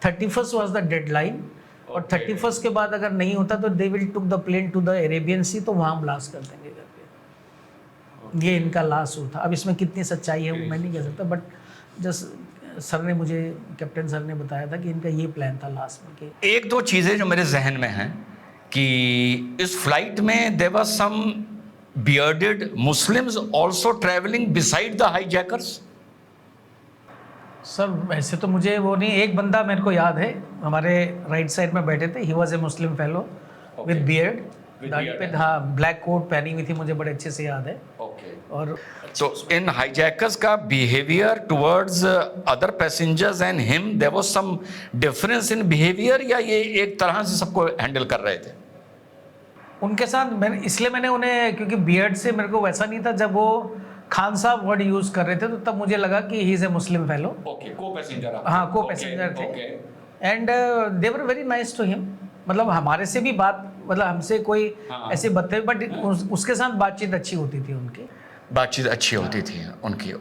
31 वाज द डेडलाइन, और 31 के बाद अगर नहीं होता तो they will took the plane to the Arabian sea, तो वहाँ ब्लास्ट कर देंगे करके। ये इनका लास्ट वो था। अब इसमें कितनी सच्चाई है वो मैं नहीं कह सकता, बट जस्ट सर ने मुझे, कैप्टन सर ने बताया था कि इनका ये प्लान था लास्ट में। कि 1-2 चीज़ें जो मेरे जहन में हैं कि इस फ्लाइट में there was some bearded Muslims also travelling beside the hijackers. Sir वैसे तो मुझे वो नहीं, एक बंदा मेरे को याद है, हमारे राइट साइड में बैठे थे, he was a Muslim fellow with beard, दाढ़ी पे, हाँ, ब्लैक कोट पहनी हुई थी, मुझे बड़े अच्छे से याद है। और तो इन हाईजैकर्स का behaviour towards other passengers and him, there was some difference in behaviour, या ये एक तरह से सबको हैंडल कर रहे थे? उनके साथ मैंने उन्हें, क्योंकि बियर्ड से मेरे को वैसा नहीं था, जब वो खान साहब वर्ड यूज कर रहे थे तो तब मुझे लगा कि he is a Muslim fellow. Okay, co passenger. हाँ, को पैसेंजर थे, and they were very nice to him. मतलब हमारे से भी बात, मतलब हमसे कोई ऐसे बदतमीज, बट उसके साथ बातचीत अच्छी होती थी, उनकी बातचीत अच्छी होती थी उनकी।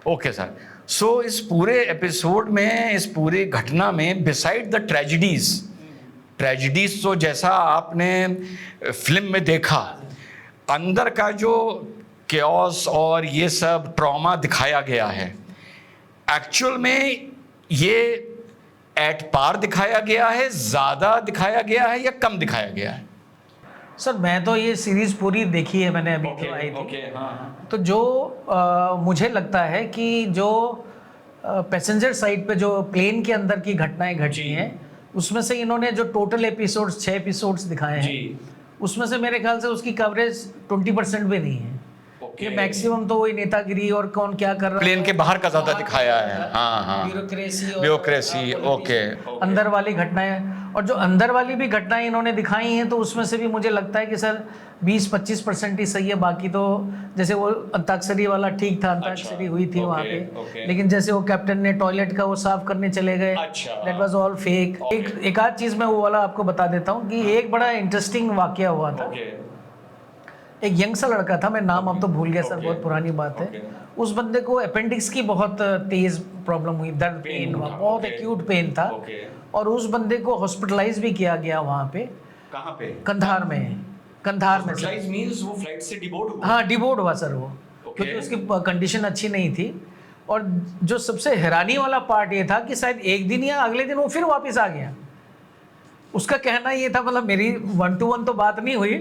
Okay sir. सो इस पूरे एपिसोड में, इस पूरी घटना में, बिसाइड द ट्रेजिडीज तो जैसा आपने फिल्म में देखा, अंदर का जो केओस और ये सब ट्रॉमा दिखाया गया है, एक्चुअल में ये एट पार दिखाया गया है, ज्यादा दिखाया गया है, या कम दिखाया गया है? सर मैं तो ये सीरीज पूरी देखी है मैंने, अभी तो आई थी। तो जो मुझे लगता है कि जो पैसेंजर साइड पे जो प्लेन के अंदर की घटनाएं घटी हैं, उसमें से इन्होंने जो टोटल एपिसोड्स 6 एपिसोड्स दिखाए हैं, उसमें से मेरे ख्याल से उसकी कवरेज 20% भी नहीं है। ये मैक्सिमम तो वही नेतागिरी और कौन क्या कर रहा है, प्लेन के बाहर का ज्यादा दिखाया है। हाँ, ब्यूरोक्रेसी, ओके। अंदर वाली घटनाएं, और जो अंदर वाली भी घटनाएं इन्होंने दिखाई हैं, तो उसमें से भी मुझे लगता है कि सर 20-25% ही सही है। बाकी तो जैसे वो अंताक्षरी वाला ठीक था, अंताक्षरी हुई थी वहाँ पे, लेकिन जैसे वो कैप्टन ने टॉयलेट का वो साफ करने चले गए, दैट वाज ऑल फेक। एक आध चीज मैं वो वाला आपको बता देता हूँ कि एक बड़ा इंटरेस्टिंग वाकया हुआ था। एक यंग सा लड़का था, मैं नाम अब तो भूल गया सर, बहुत पुरानी बात है। उस बंदे को अपेंडिक्स की बहुत तेज प्रॉब्लम हुई, दर्द, पेन हुआ, बहुत एक्यूट पेन था, और उस बंदे को हॉस्पिटलाइज भी किया गया वहाँ पे। कहाँ पे? कंधार में। कंधार में सर। मींस वो फ्लाइट से डिबोर्ड हुआ? हाँ, डिबोर्ड हुआ सर वो, क्योंकि उसकी कंडीशन अच्छी नहीं थी। और जो सबसे हैरानी वाला पार्ट ये था कि शायद एक दिन या अगले दिन वो फिर वापस आ गया। उसका कहना ये था, मतलब मेरी 1 to 1 तो बात नहीं हुई,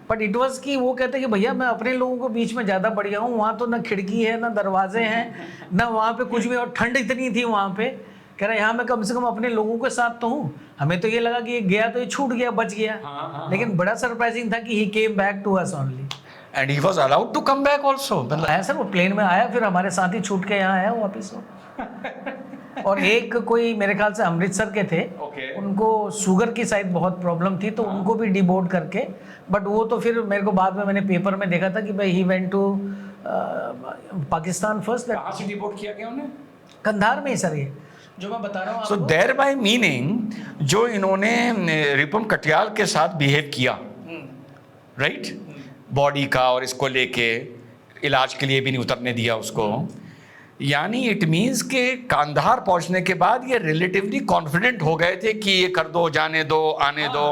बट इट वाज कि वो कहते कि भैया मैं अपने लोगों को बीच में ज़्यादा बढ़िया हूँ, वहाँ तो ना खिड़की है ना दरवाजे हैं ना वहाँ पे कुछ भी, और ठंड इतनी थी वहाँ पे। कह रहा यहाँ मैं कम से कम अपने लोगों के साथ तो हूँ। हमें तो ये लगा कि ये गया तो ये छूट गया, बच गया, लेकिन बड़ा सरप्राइजिंग था कि he came back to us only, and he was allowed to come back also. आया सर, वो प्लेन में आया, फिर हमारे साथ ही छूट के यहाँ आया वापस वो। और एक कोई मेरे ख्याल से अमृतसर के थे, उनको शुगर की शायद बहुत प्रॉब्लम थी, तो उनको भी डिबोर्ड करके, बट वो तो फिर मेरे को बाद में मैंने पेपर में देखा था कि भाई he went to Pakistan first. कहाँ से डिबोर्ड किया गया उन्हें? कंधार में ही सर, ये जो मैं बता रहा हूँ। सो देयर बाय मीनिंग जो इन्होंने रिपुन कटियाल के साथ बिहेव किया, राइट, बॉडी का, और इसको लेके इलाज के लिए भी नहीं उतरने दिया उसको, यानी इट मीन्स के कांधार पहुंचने के बाद ये रिलेटिवली कॉन्फिडेंट हो गए थे कि ये कर दो, जाने दो, आने दो।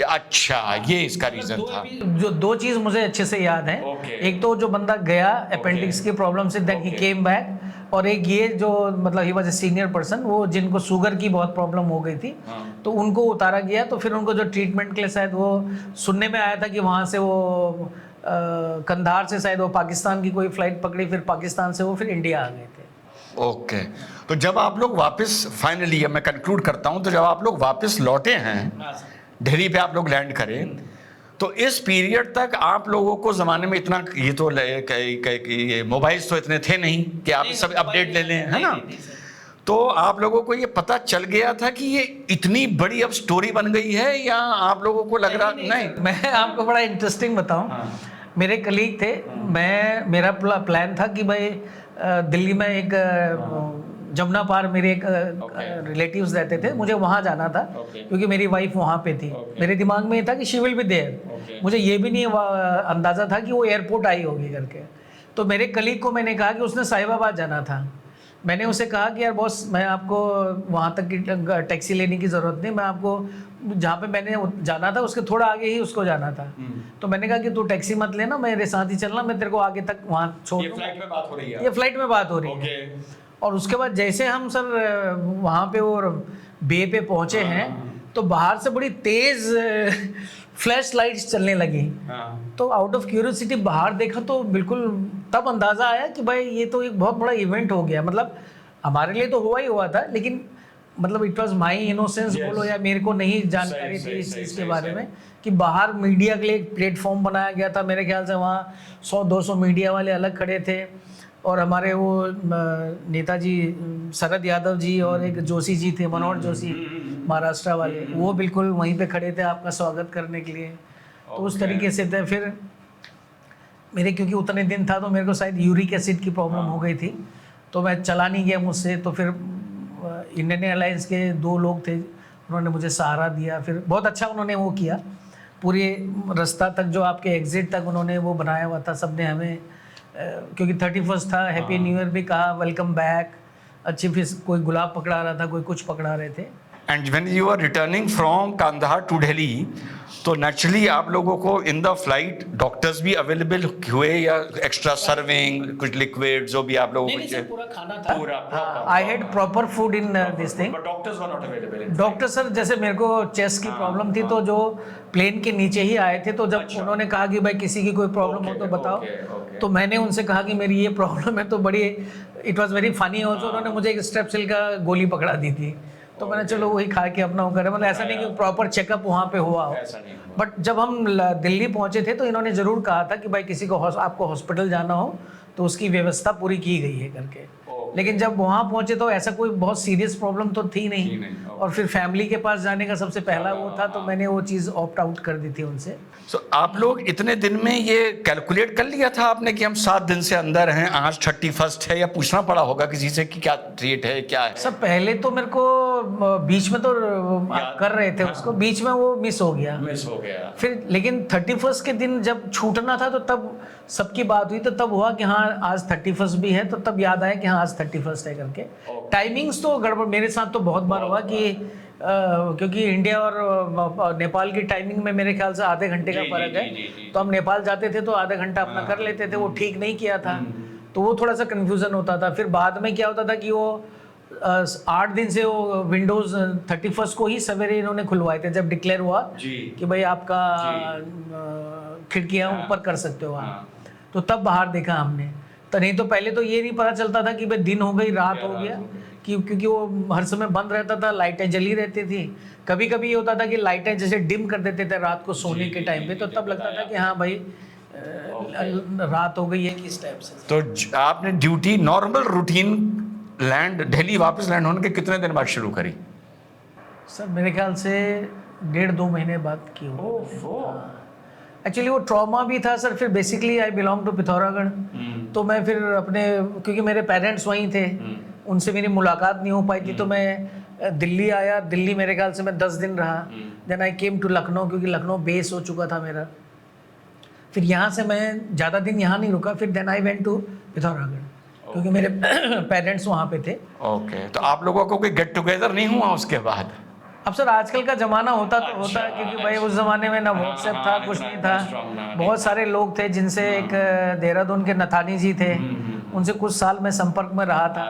अच्छा, ये इसका रीजन था। जो 2 चीज मुझे अच्छे से याद है, एक तो जो बंदा गया अपेंडिक्स की प्रॉब्लम से, देन ही केम बैक, और एक ये जो मतलब he was a senior person, वो जिनको शुगर की बहुत प्रॉब्लम हो गई थी, तो उनको उतारा गया। तो फिर उनको जो ट्रीटमेंट के लिए शायद वो सुनने में आया था कि वहाँ से वो कंधार से शायद वो पाकिस्तान की कोई फ्लाइट पकड़ी, फिर पाकिस्तान से वो फिर इंडिया आ गए थे। ओके, तो जब आप लोग वापस, फाइनली मैं कंक्लूड करता हूँ, तो जब आप लोग वापस लौटे हैं, दिल्ली पे आप लोग लैंड करें, तो इस पीरियड तक आप लोगों को ज़माने में इतना, ये तो ये मोबाइल्स तो इतने थे नहीं कि आप सब अपडेट ले लें, है ना? तो आप लोगों को ये पता चल गया था कि ये इतनी बड़ी अब स्टोरी बन गई है, या आप लोगों को लग रहा नहीं? मैं आपको बड़ा इंटरेस्टिंग बताऊं, मेरे कलीग थे, मेरा प्लान था कि भाई दिल्ली में एक जमुना पार मेरे एक रिलेटिव्स रहते थे, मुझे वहाँ जाना था, क्योंकि मेरी वाइफ वहाँ पे थी। मेरे दिमाग में ये था कि शी विल बी देयर, मुझे ये भी नहीं अंदाज़ा था कि वो एयरपोर्ट आई होगी करके। तो मेरे कलीग को मैंने कहा कि उसने साहिबाबाद जाना था, मैंने उसे कहा कि यार बॉस, मैं आपको वहाँ तक की टैक्सी लेने की ज़रूरत नहीं, मैं आपको जहाँ पे मैंने जाना था उसके थोड़ा आगे ही उसको जाना था। तो मैंने कहा कि तू टैक्सी मत लेना, मेरे साथ ही चलना, मैं तेरे को आगे तक वहाँ छोड़ दूँगा। फ्लाइट में बात हो रही है? ये फ्लाइट में बात हो रही है। और उसके बाद जैसे हम सर वहाँ पे और बे पे पहुँचे हैं, तो बाहर से बड़ी तेज़ फ्लैश लाइट्स चलने लगी। तो आउट ऑफ क्यूरियोसिटी बाहर देखा, तो बिल्कुल तब अंदाज़ा आया कि भाई ये तो एक बहुत बड़ा इवेंट हो गया। मतलब हमारे लिए तो हुआ ही हुआ था, लेकिन मतलब इट वाज माय इनोसेंस बोलो, या मेरे को नहीं जानकारी थी इस चीज़ के बारे में कि बाहर मीडिया के लिए एक प्लेटफॉर्म बनाया गया था। मेरे ख्याल से वहाँ 100-200 मीडिया वाले अलग खड़े थे, और हमारे वो नेताजी शरद यादव जी और एक जोशी जी थे, मनोहर जोशी, महाराष्ट्र वाले, वो बिल्कुल वहीं पे खड़े थे आपका स्वागत करने के लिए। तो उस तरीके से थे। फिर मेरे क्योंकि उतने दिन था, तो मेरे को शायद यूरिक एसिड की प्रॉब्लम हो गई थी, तो मैं चला नहीं गया मुझसे। तो फिर इंडियन एयरलाइंस के 2 लोग थे, उन्होंने मुझे सहारा दिया। फिर बहुत अच्छा उन्होंने वो किया, पूरे रास्ता तक जो आपके एग्ज़िट तक उन्होंने वो बनाया हुआ था। सब ने हमें, क्योंकि 31 था, हैप्पी न्यू ईयर भी कहा, वेलकम बैक, अच्छी। फिर कोई गुलाब पकड़ा रहा था, कोई कुछ पकड़ा रहे थे। And when you are returning from Kandahar to Delhi, तो नेचुरली आप लोगों को इन द फ्लाइट डॉक्टर्स भी अवेलेबल हुए या एक्स्ट्रा सर्विंग कुछ लिक्विड जो भी आप लोगों नहीं को नहीं सर, पूरा खाना था। पूरा I had proper food in this thing. But doctors were not available. Doctor sir, जैसे मेरे को चेस्ट की प्रॉब्लम थी, तो जो प्लेन के नीचे ही आए थे, तो जब उन्होंने कहा कि भाई किसी की कोई प्रॉब्लम हो तो बताओ, तो मैंने उनसे कहा कि मेरी ये प्रॉब्लम है, तो बड़ी it was very funny also, उन्होंने मुझे एक स्ट्रेप्सिल का गोली पकड़ा दी थी, तो मैंने चलो वही खा के अपना वो करे, मतलब ऐसा नहीं कि प्रॉपर चेकअप वहाँ पे हुआ हो। बट जब हम दिल्ली पहुँचे थे तो इन्होंने ज़रूर कहा था कि भाई किसी को आपको हॉस्पिटल जाना हो तो उसकी व्यवस्था पूरी की गई है करके। लेकिन जब वहाँ पहुँचे तो ऐसा कोई बहुत सीरियस प्रॉब्लम तो थी नहीं, और फिर फैमिली के पास जाने का सबसे पहला वो था, तो मैंने वो चीज़ ऑप्ट आउट कर दी थी उनसे। So, आप लोग इतने दिन में ये कैलकुलेट कर लिया था आपने कि हम 7 दिन से अंदर हैं, आज 31 है, या पूछना पड़ा होगा किसी से कि क्या डेट है क्या है? सब पहले तो मेरे को बीच में तो कर रहे थे उसको, बीच में वो मिस हो गया। फिर लेकिन 31 के दिन जब छूटना था तो तब सबकी बात हुई, तो तब हुआ कि हाँ आज 31 भी है, तो तब याद आया कि हाँ आज 31 है करके। टाइमिंग्स तो गड़बड़ मेरे साथ तो बहुत बार हुआ कि क्योंकि इंडिया और नेपाल की टाइमिंग में मेरे ख्याल से आधे घंटे का फर्क है, तो हम नेपाल जाते थे तो आधा घंटा अपना कर लेते थे, वो ठीक नहीं किया था, तो वो थोड़ा सा कन्फ्यूजन होता था। फिर बाद में क्या होता था कि वो 8 दिन से वो विंडोज 31 को ही सवेरे इन्होंने खुलवाए थे, जब डिक्लेयर हुआ कि भाई आपका खिड़कियाँ ऊपर कर सकते हो आप, तो तब बाहर देखा हमने। तो नहीं तो पहले तो ये नहीं पता चलता था कि भाई दिन हो गई रात हो गया, क्योंकि वो हर समय बंद रहता था, लाइटें जली रहती थी। कभी कभी ये होता था कि लाइटें जैसे डिम कर देते थे रात को सोने के टाइम पे, तो तब लगता था कि हाँ भाई रात हो गई है किस टाइप से। तो आपने ड्यूटी नॉर्मल रूटीन दिल्ली वापस लैंड होने के कितने दिन बाद शुरू करी? सर मेरे ख्याल से 1.5-2 महीने बाद की हो। एक्चुअली वो ट्रॉमा भी था सर। फिर basically I belong to Pithoragarh, तो मैं फिर अपने, क्योंकि मेरे पेरेंट्स वहीं थे, उनसे मेरी मुलाकात नहीं हो पाई थी, तो मैं दिल्ली आया। दिल्ली मेरे ख्याल से मैं 10 दिन रहा। Then I came to Lucknow, क्योंकि लखनऊ बेस हो चुका था मेरा। फिर यहाँ से मैं ज़्यादा दिन यहाँ नहीं रुका, फिर then I went to Pithoragarh, क्योंकि मेरे पेरेंट्स वहाँ पे थे। ओके, तो आप लोगों को कोई गेट टुगेदर नहीं हुआ उसके बाद? अब सर आजकल का ज़माना होता तो होता है, क्योंकि भाई उस ज़माने में ना व्हाट्सएप था, कुछ नहीं था। बहुत सारे लोग थे जिनसे, एक देहरादून के नथानी जी थे, उनसे कुछ साल मैं संपर्क में रहा था।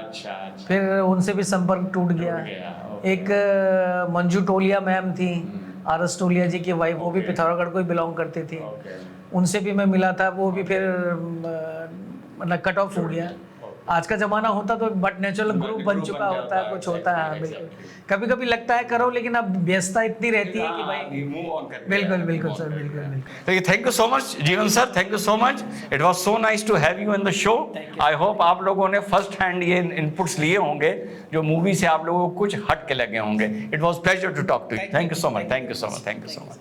फिर उनसे भी संपर्क टूट गया। एक मंजू टोलिया मैम थी, RS टोलिया जी की वाइफ, वो भी पिथौरागढ़ को ही बिलोंग करती थी, उनसे भी मैं मिला था। वो भी फिर मतलब कट ऑफ हो गया। आज का ज़माना होता तो बट नेचुरल ग्रुप बन चुका होता है, कुछ होता है। बिल्कुल, कभी कभी लगता है करो, लेकिन अब व्यस्तता इतनी रहती है कि भाई बिल्कुल बिल्कुल सर, बिल्कुल। Thank you so much Jeevan sir, thank you so much. It was so nice to have you in the show. I hope आप लोगों ने फर्स्ट हैंड ये इनपुट्स लिए होंगे जो मूवी से आप लोगों को कुछ हट के लगे होंगे। It was pleasure to talk to you. Thank you so much, thank you so much, thank you so much.